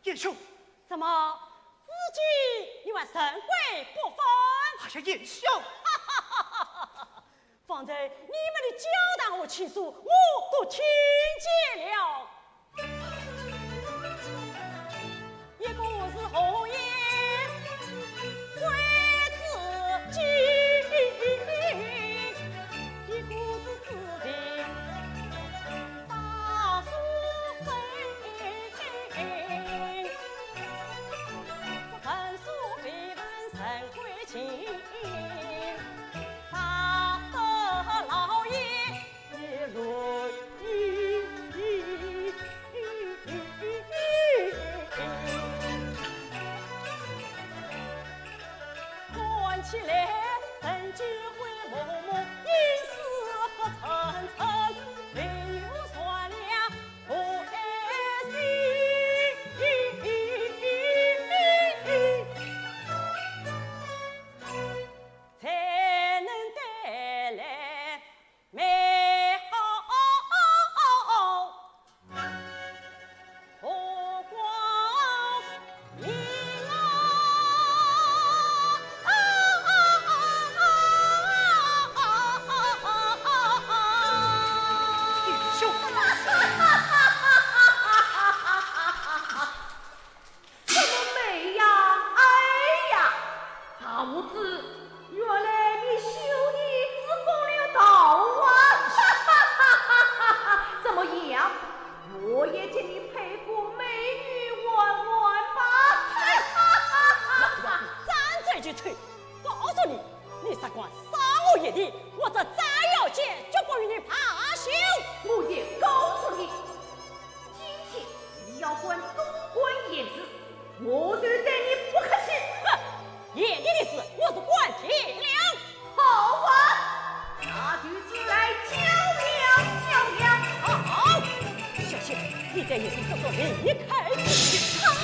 燕兄，
怎么自己你还神鬼不分？
哎呀，燕兄，
方才你们的交谈和情书，我都听见了。一个是红颜贵自己，一个是自己杀苏妃。本书非本神归情，他得老爷一论关起来，曾经会默默因死和沉沉，唯有善良和爱心，才能带来美好和光明
燕兄，
什么美呀，哎呀！大拇指，原来你修的是风流道啊！怎么样？我也请你陪过美女玩玩吧！
张嘴就吹！告诉你，你只管杀我一地，我这炸药剑绝不与你罢休。
我也告诉你，今天你要管东关燕子，我就对你不客气。
哼，眼睛的事我是管定了。
好啊，那就是来较量较量。
好，小谢，你在眼睛上说离开此地，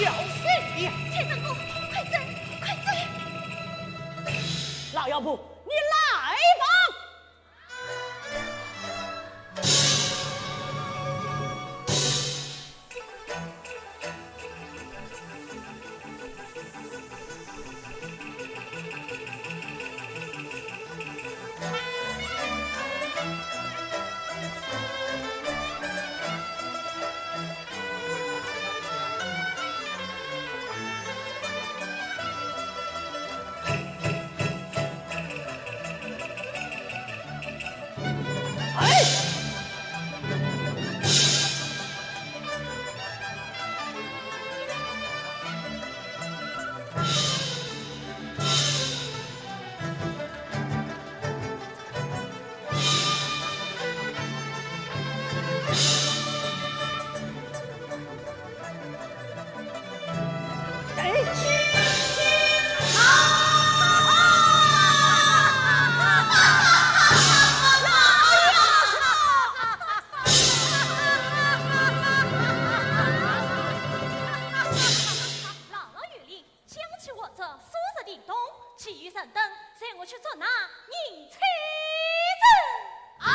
小心点。
蔡三公，快追，快追！
老妖婆，你来吧。
迎妻子啊！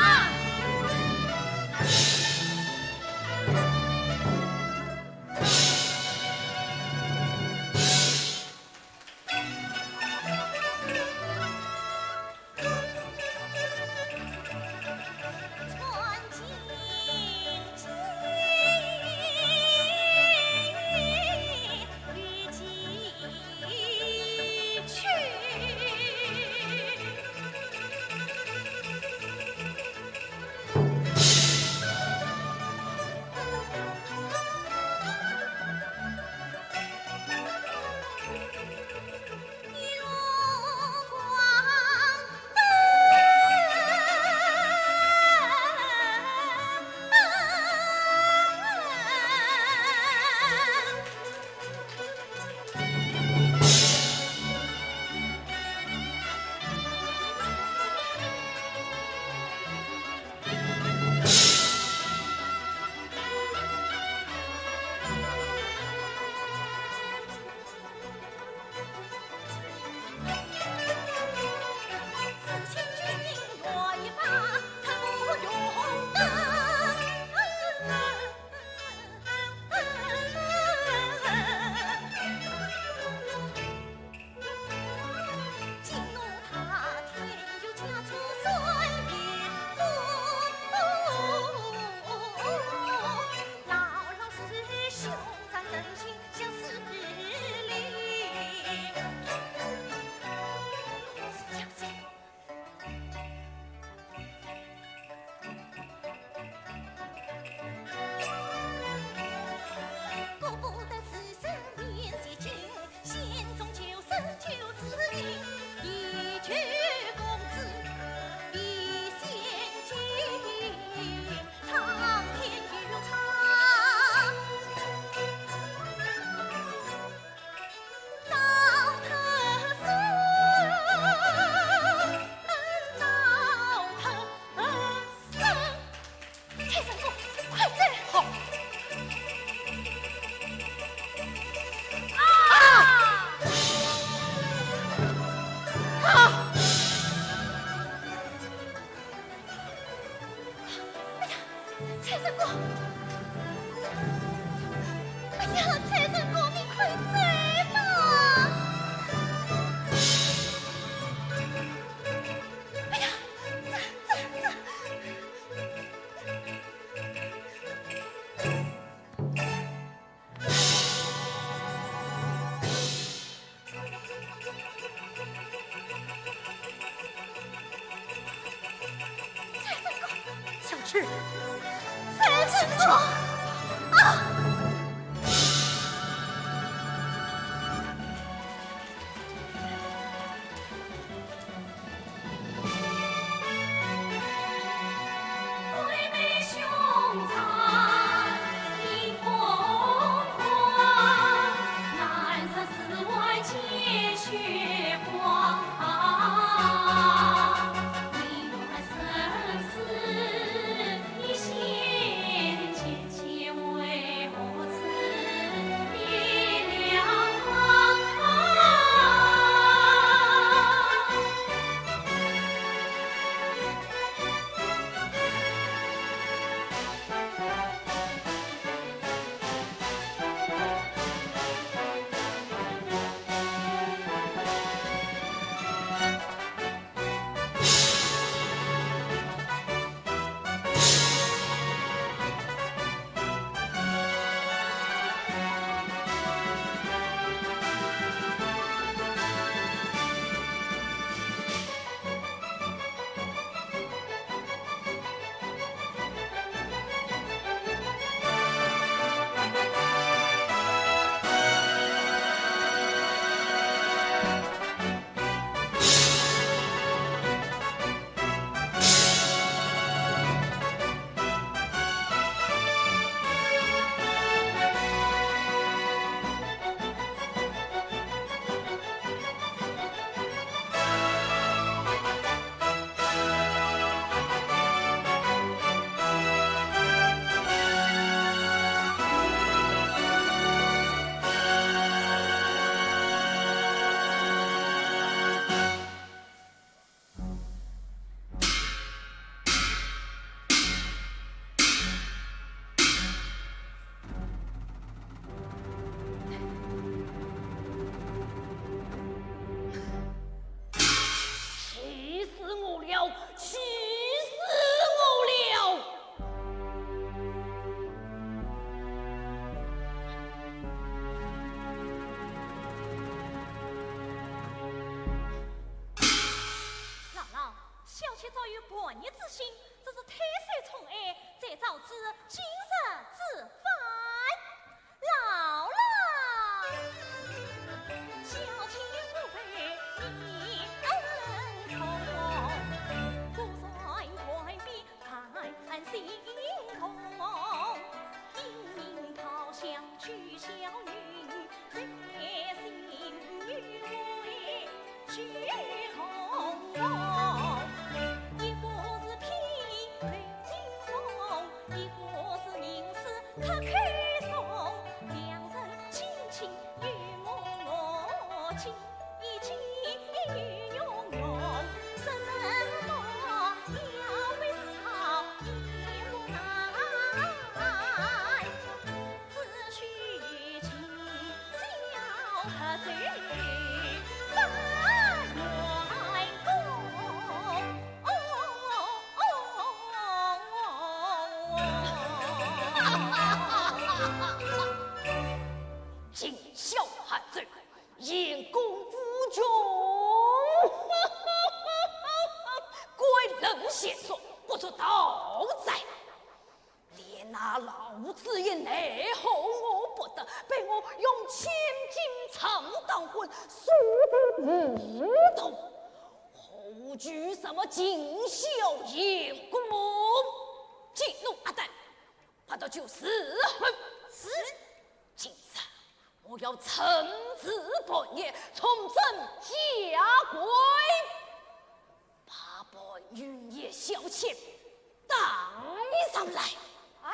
千千
小妾早有叛逆之心，只是太岁宠爱，才导致今日之犯。老了，小妾不配你恩宠，不算怪比看心痛，因讨相去小女，在心与为去从容。一个是披绿金松，一个是名士可开送，两人亲亲与默契，一起与永永，说什么要为是好也不难，只需情笑和醉。
今宵汉醉，因公夫君，怪人邪说，不出道哉！连那老子也奈何我不得，被我用千金长当婚，说得不懂。后举什么今宵因公？激怒阿蛋，怕到就死恨死。今日我要惩治本业，重整家规，把本云夜小妾带上来。啊！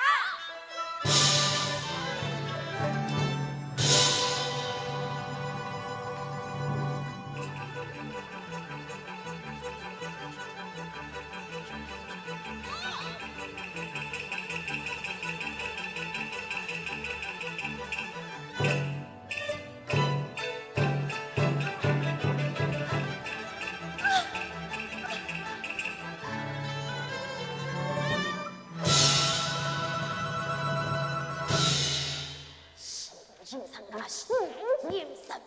是眼神，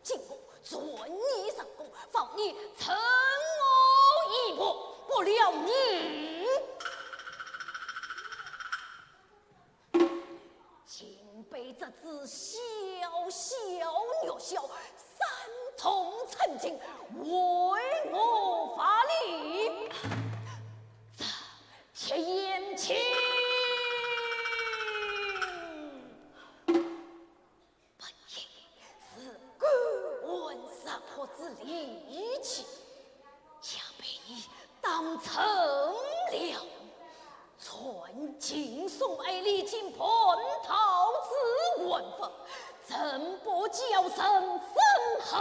敬我尊你上宫，放你承我一搏，不料你竟被这只小小鸟小三通曾经为我发力，这铁眼睛。之力气，想被你当成了传经送爱历经叛逃之文风，怎不叫声生恨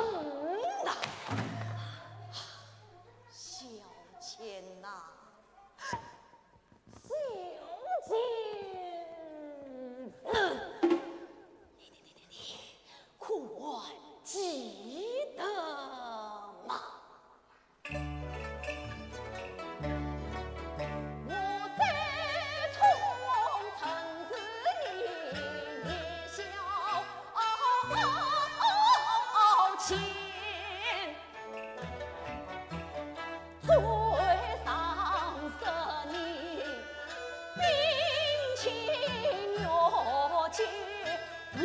呐？小倩呐，小倩，你可记得吗？我在从城子里夜宵前，最上十年兵情若见问。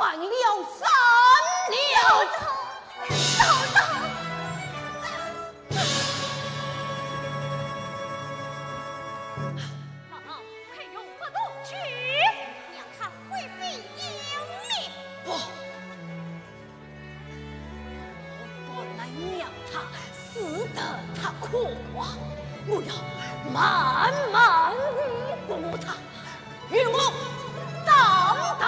犯了3了。
姥姥，
姥姥，快用花刀去！
让他灰飞烟灭。
不，我本来让他死得他可夸，我要慢慢弥补他，与我当当。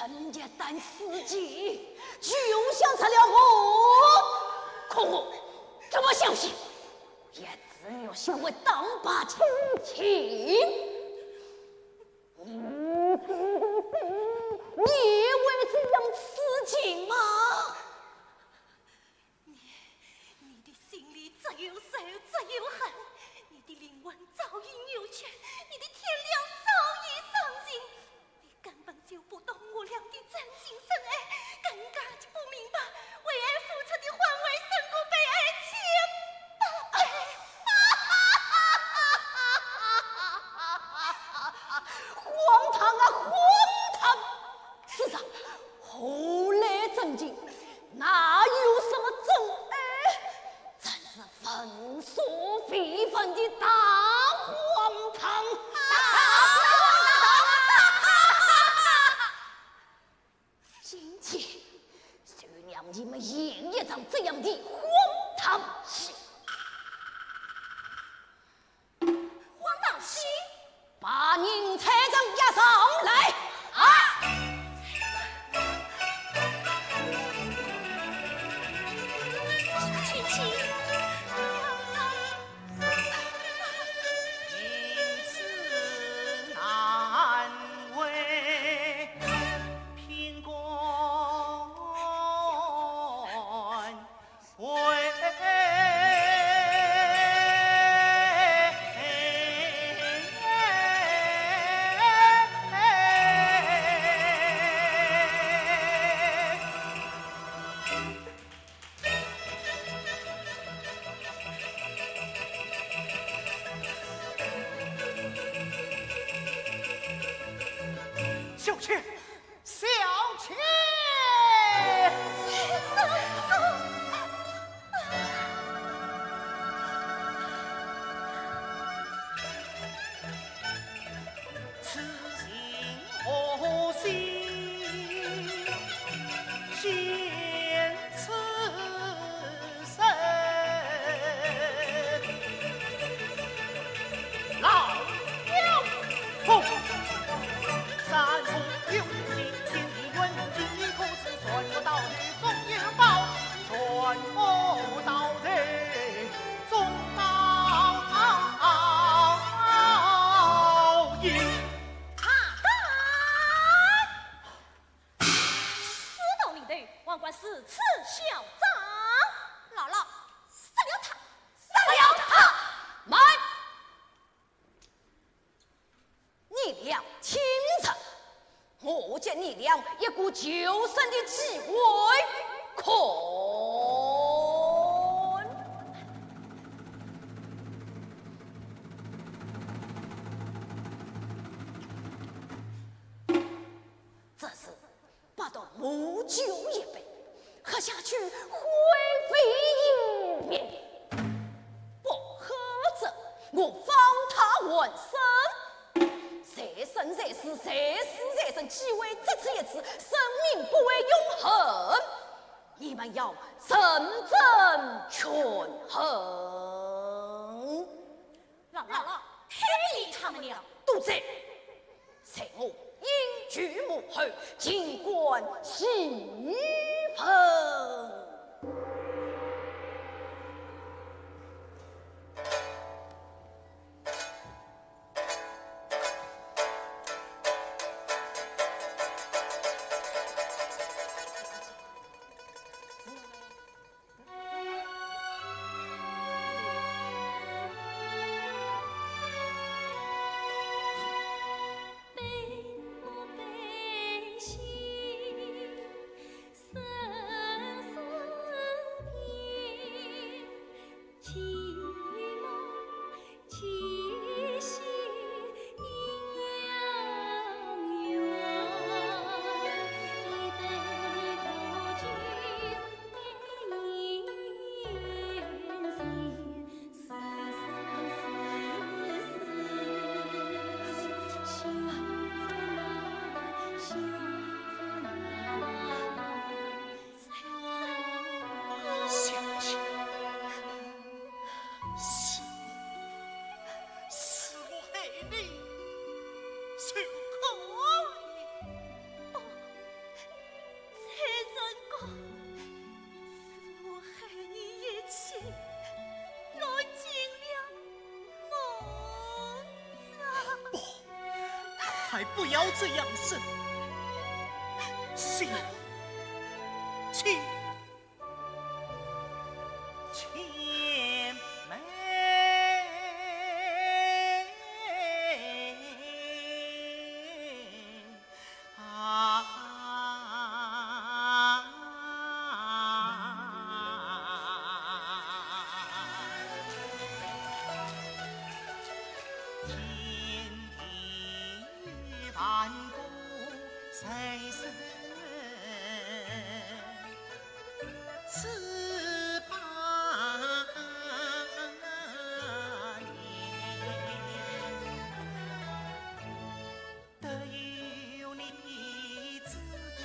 人家担司机，就想成了我，可我这么小心，也只有想为当把亲情。你也为这样此情吗？
你的心里只有仇，只有恨，你的灵魂早已扭曲，你的天良早已伤尽，你根本就不懂我俩的真情深爱，更加就不明白为爱付出的换位胜过被爱千百倍。
荒唐啊，荒唐！世上后来证尽，哪有什么真爱？真是粉刷非分的大荒唐！今天就让你们演一场这样的荒唐戏。
荒唐戏，
把宁财长押上来！啊！
亲亲，
因此难为贫官为。小妾，小妾。此情何惜见此身，老妖妇。三不有情，天地缘地故事传不到日总有报，传不到日总报应。
私道里头，王冠是此小长。
姥姥，杀了他！
杀了他！慢！你俩清晨，我见你俩一股救生的气味，看他下去灰飞烟灭。不合则我方他闻声，谁生谁死，谁死谁生，即为这次一次，生命不为永恒。你们要真正权衡。
姥姥，黑你他们俩，
杜贼，随我因举母后，尽管细分。
还不要这样生，行，去。前门啊，天地万古谁生？此百年，得有你自己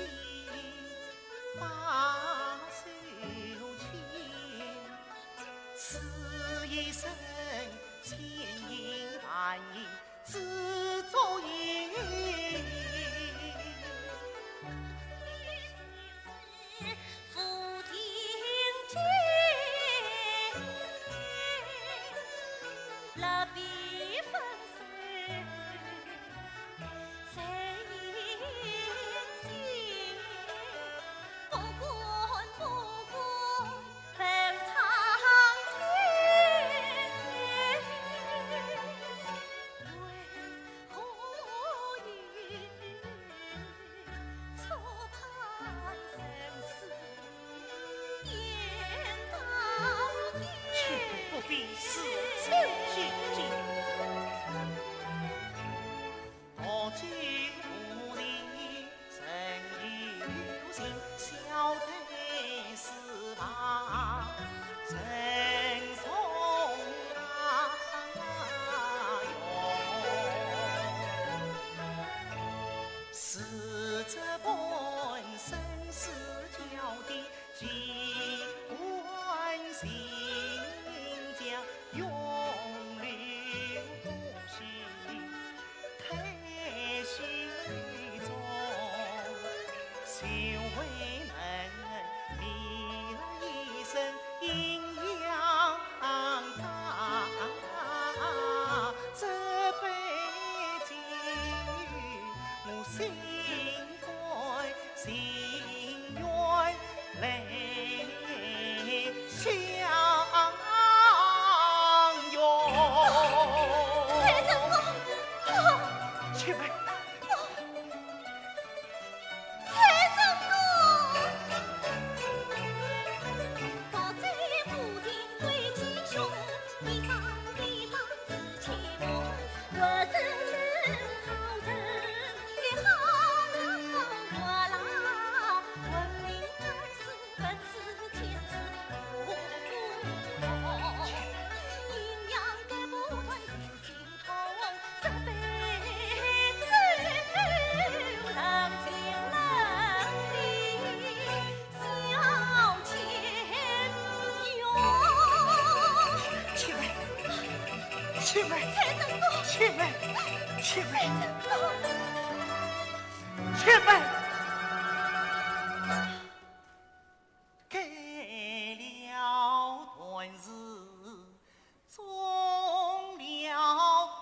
把手牵，此一生千银万银自作孽。
蜡笔分水，谁心？不管不管，分苍天。为何
前辈，前辈，给了段日，中了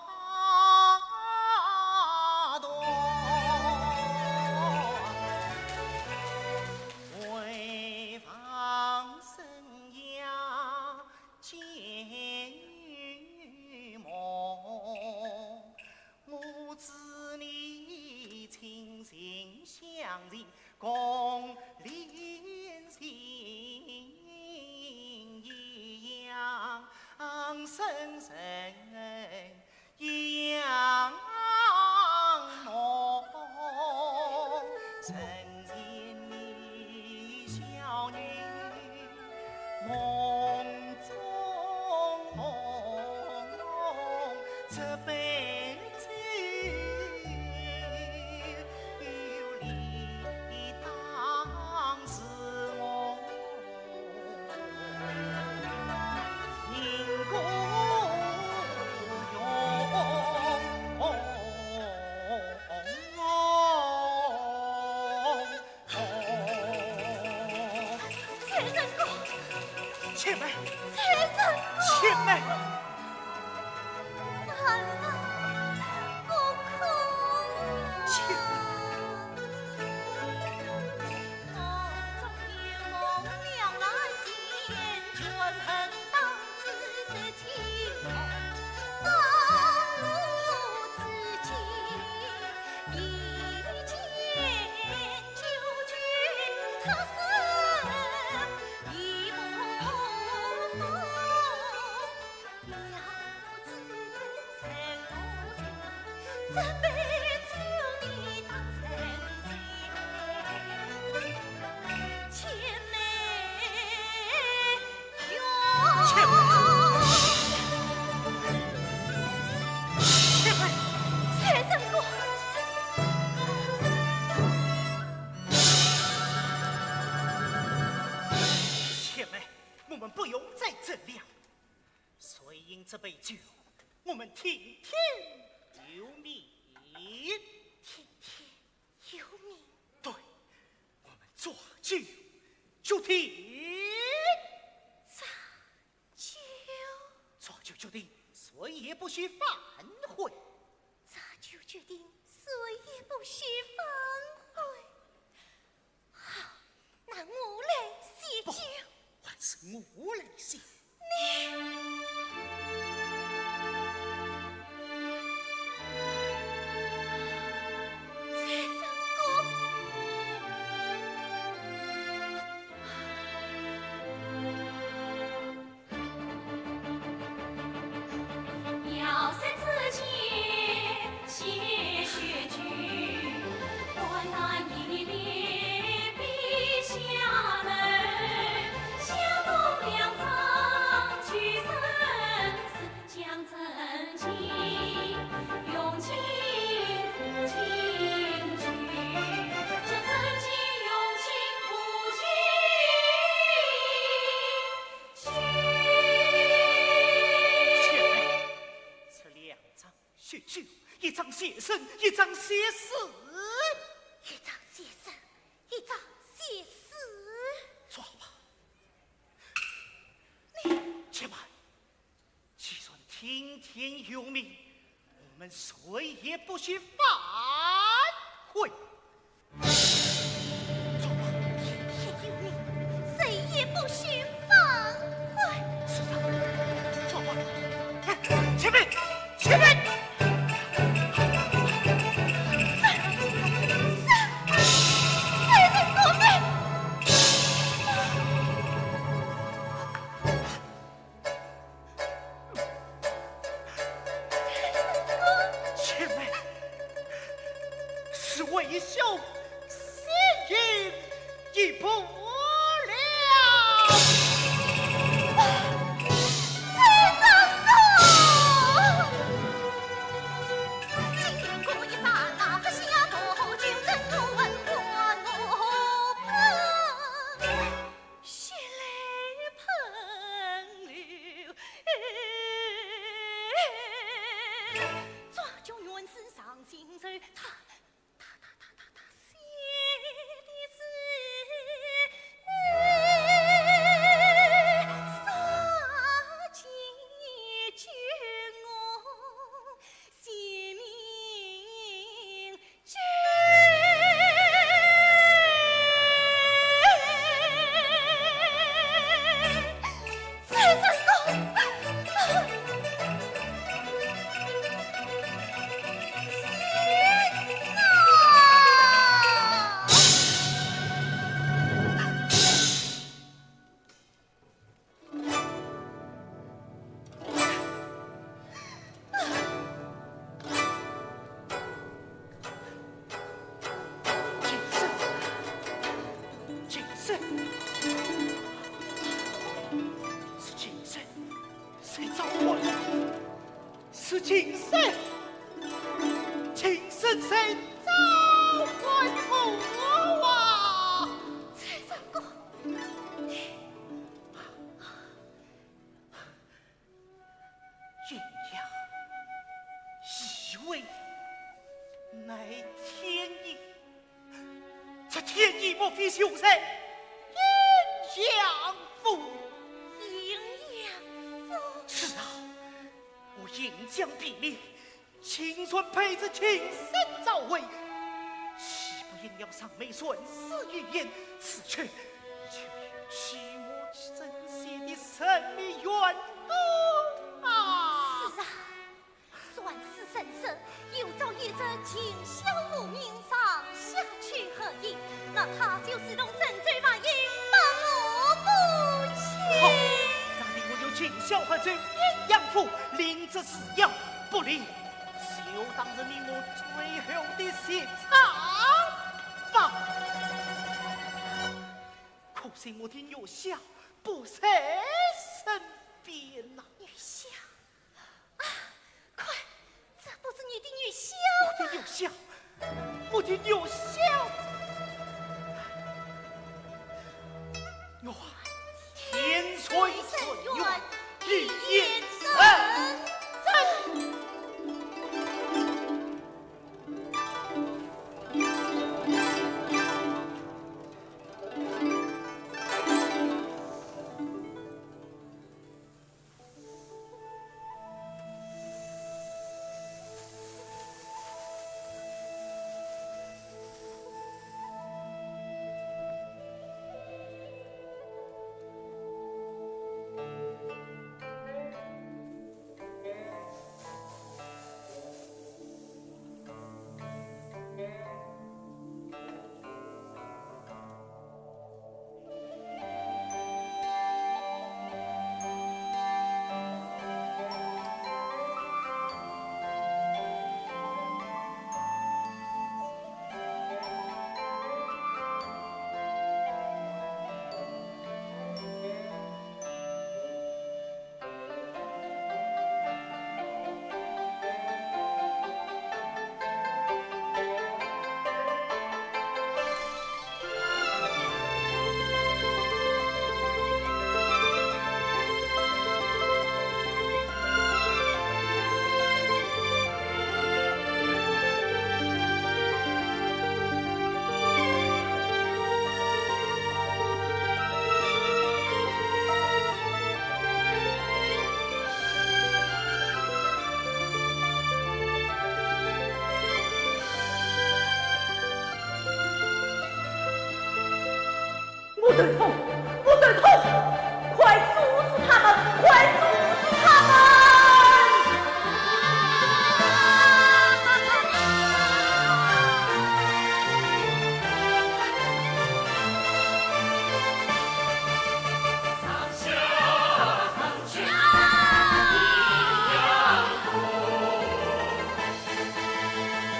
大段，为防生涯见玉梦，母子你亲心相认，共连心一样，深深仰望，曾见你小女梦中梦，这辈子有理当是我宁公前辈，前辈，
完了，我哭。
前辈。
梦中有梦，两难见，权衡当知是情梦，当路自己一见就觉他生一梦风，了不知真神路程，这辈子有你当成亲，前妹哟。
前辈，
财神公，
前辈，我们不用再争量，谁赢这杯酒，我们听天由命。
天天由命。
对，我们抓酒就定，
咋就
抓酒就定，谁也不许反悔。
咋就决定谁也不许反悔？好，那我来写
不
酒。
还是我来写。
财神公，
要三字节写血句，关南一列笔下人，湘东两藏举生死讲真情，用情付情句，将真情用情付情
前辈，这两张血酒，一张写生，一张写死。
一张写生，一张写死。
抓吧！且慢，既然听天由命，我们谁也不许反悔。抓吧！
天天由命，谁也不许反悔。
是的，抓吧！前辈，前辈！
财神公呢？
前辈，是为是今生，今生谁早还我啊！
蔡长公，
鸳鸯，以为乃天意，这天意莫非修身？阴阳夫，
阴阳夫。
是啊，我应将比例，亲孙配子亲生早为，岂不应要上媒顺死于言？此去就与取我真血的生命缘故啊！
是啊，算是神社，有朝一日请小母名上下去合影，那他就是龙神罪法应帮我母
好，
亲。
那你我就尽孝和罪鸳鸯妇，领着死样不离，就当着你我最后的写场吧。可惜我的女婿不在身边呐、
女婿啊，快，这不是你的女婿
我的女婿，我的女婿，我天垂顺愿，日夜生真。
不对头，不对头！快阻止他们！快阻止他们！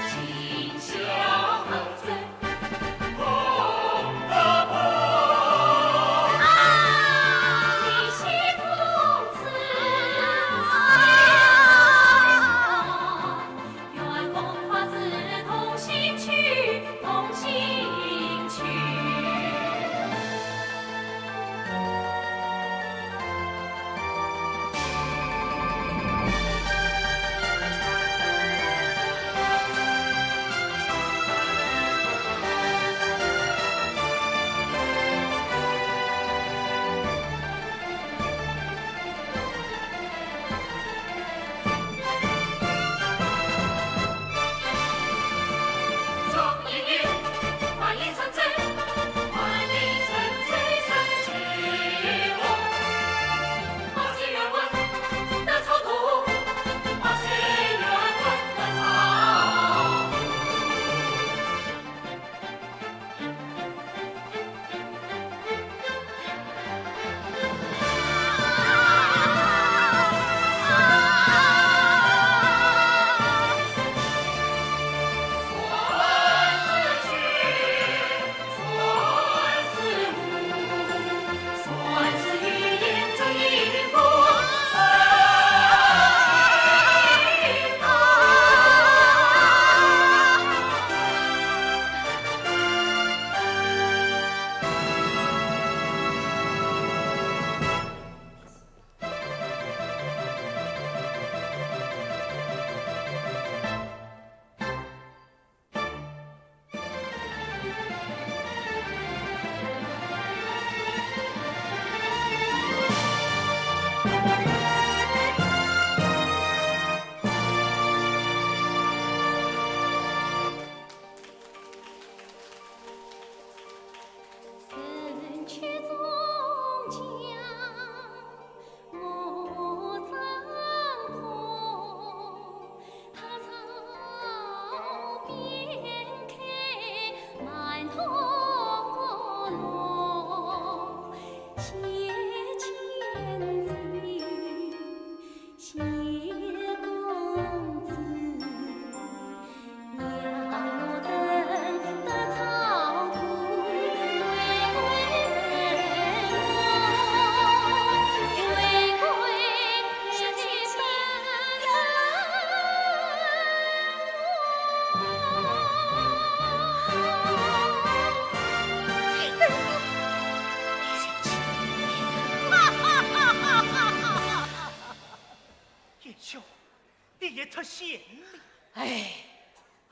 今宵在红的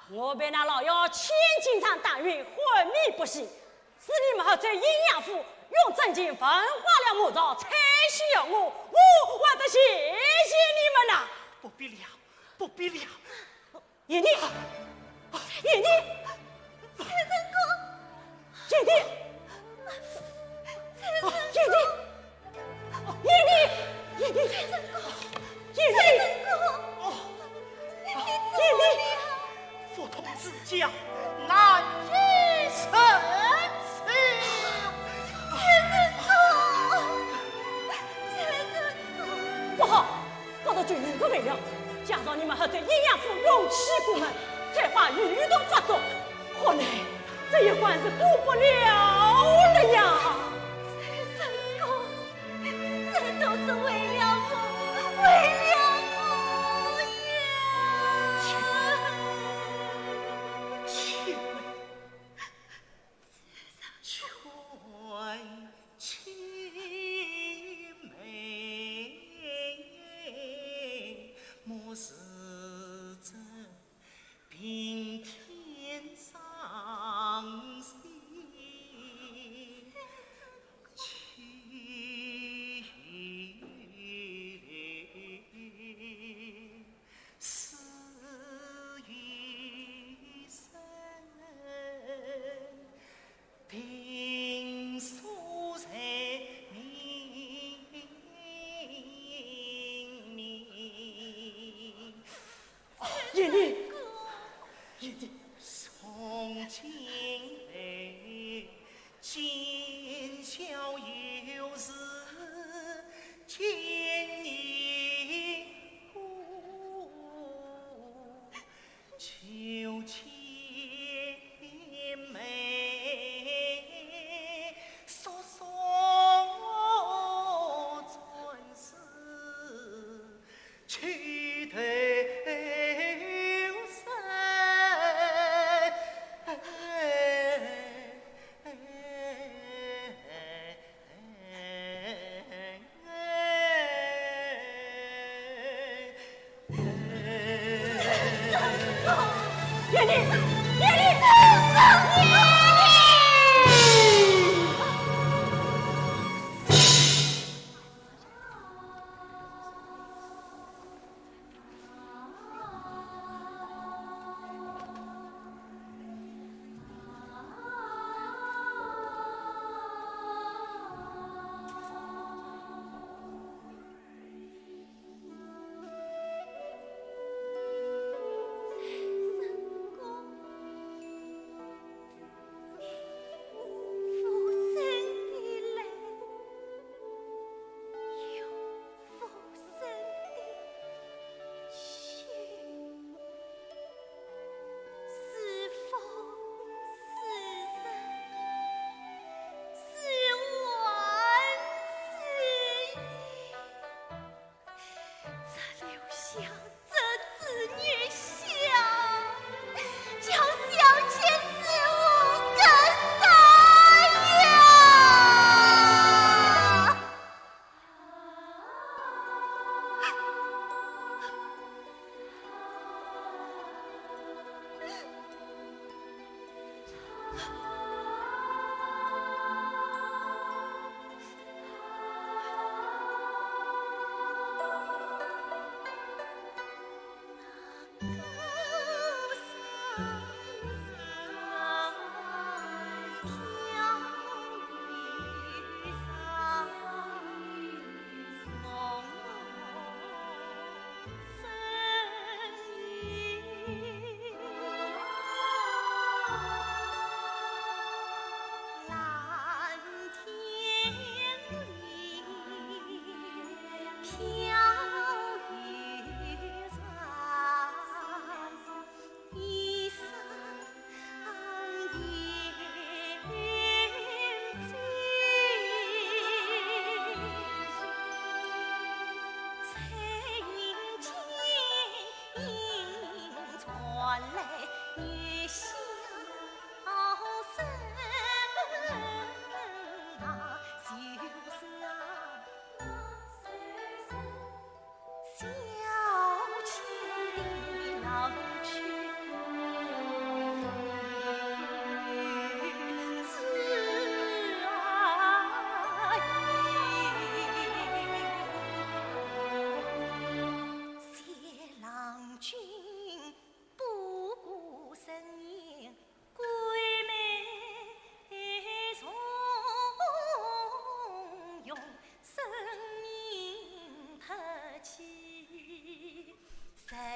我被那老妖千金场打晕，昏迷不醒，是你们和这阴阳妇用真经分化了魔招，才需要我得谢谢你们呐！
不必了，不必了。
爷爷，爷爷，
财神公，
爷爷，
财神公，
爷爷，爷爷，
财神公，
爷
财
爷，
神公，你怎么了？
佛同之家难以生死。
不好，我的军人可没了，加上你们和这阴阳妇勇气过猛，才把余都发作，看来这一关是过不了了呀！
财神公，这都是为了我，为了我呀！
青梅，全青梅，莫是这平天伤心。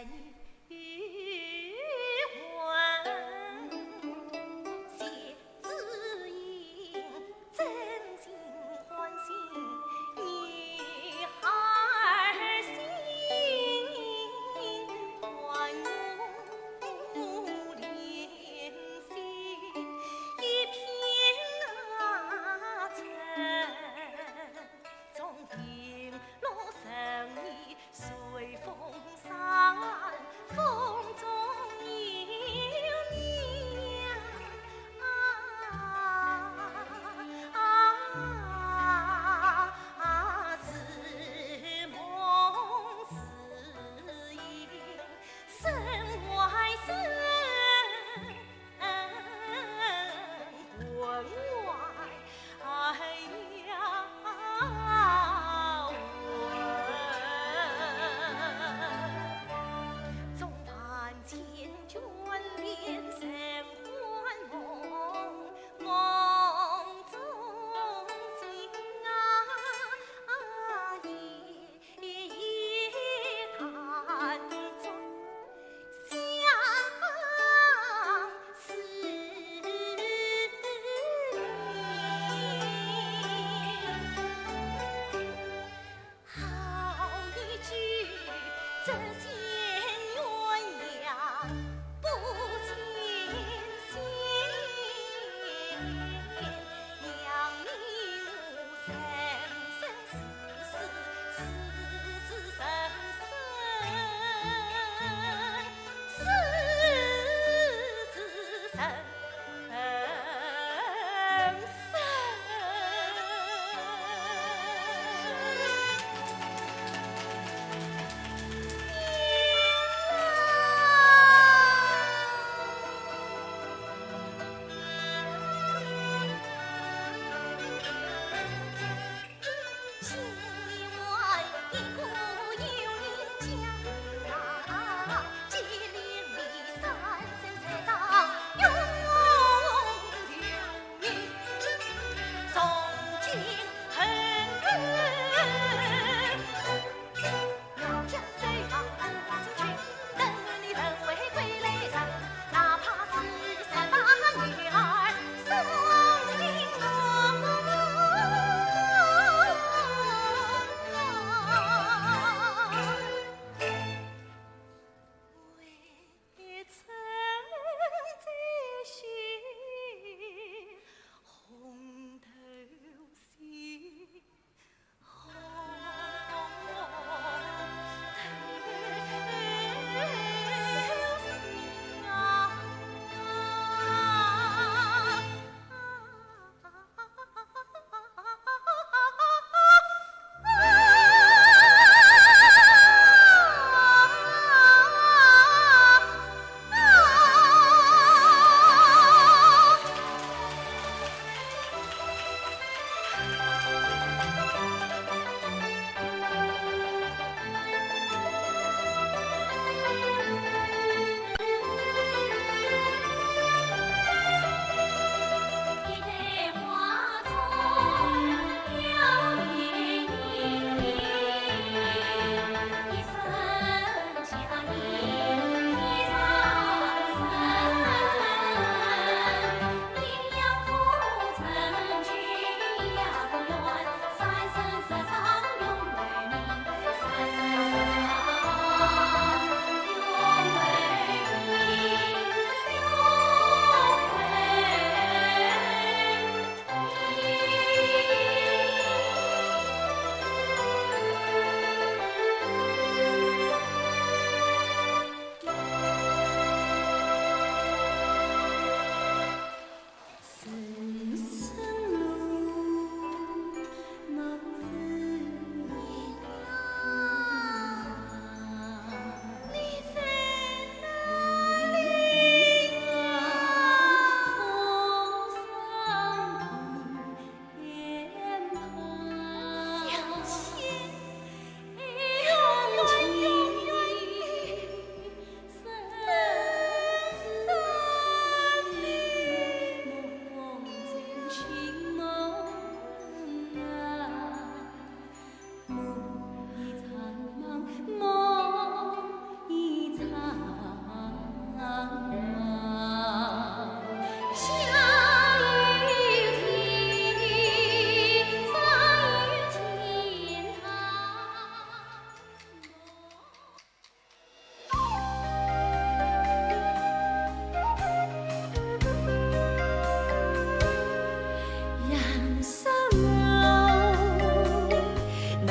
啊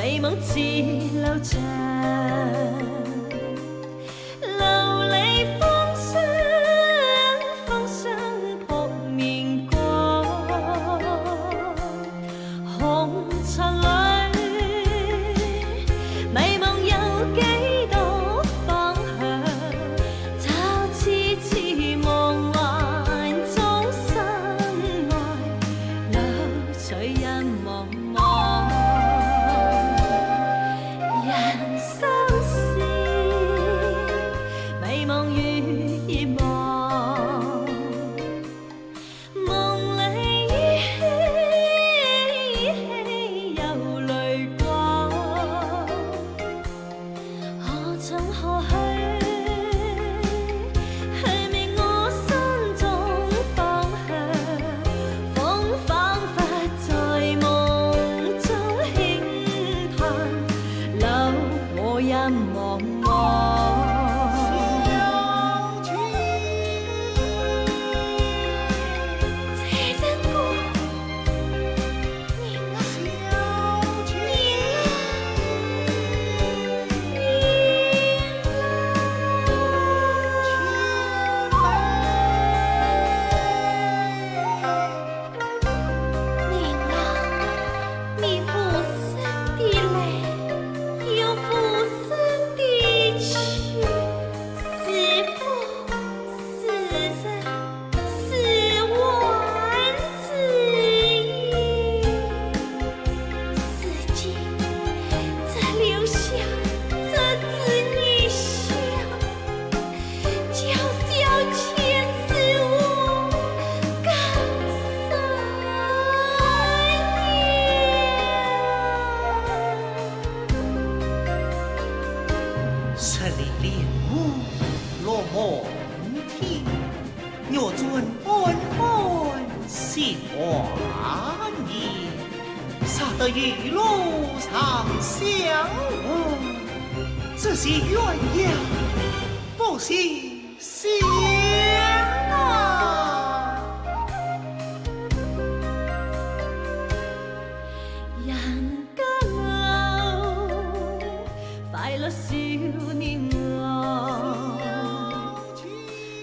美梦似流长，流离风霜，风霜扑面光，红尘里美梦有几多方向？找次次梦幻中心爱，流随人茫茫。人生是美梦与熱望，夢裏依稀有淚光，何曾何去？去覓我心中方向，風彷彿在夢中輕嘆，留我人茫茫。這陣歌，娘啊，娘啊，你俯身的淚，又俯身的去，是福是人是万是意，如今只留下这字你笑，娇小前世我更
十里莲雾，落梦天，若尊安安心华年，杀得一路长相望，这些鸳鸯不惜相啊！
人間路，快樂少年郎，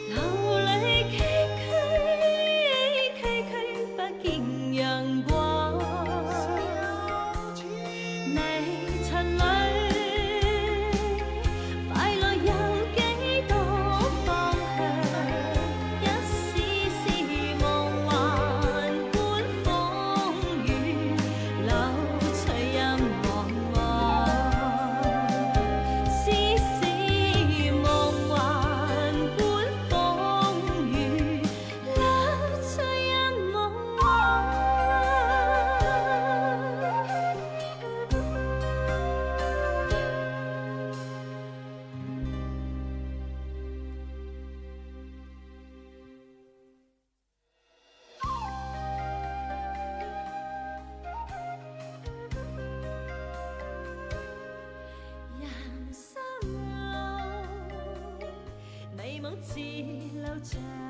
流離崎嶇不見陽光，泥塵裏快樂有幾多方向？一絲絲夢幻般風雨，流隨人茫茫。絲絲夢幻般風雨，流隨人茫茫。人生路，美夢似流長。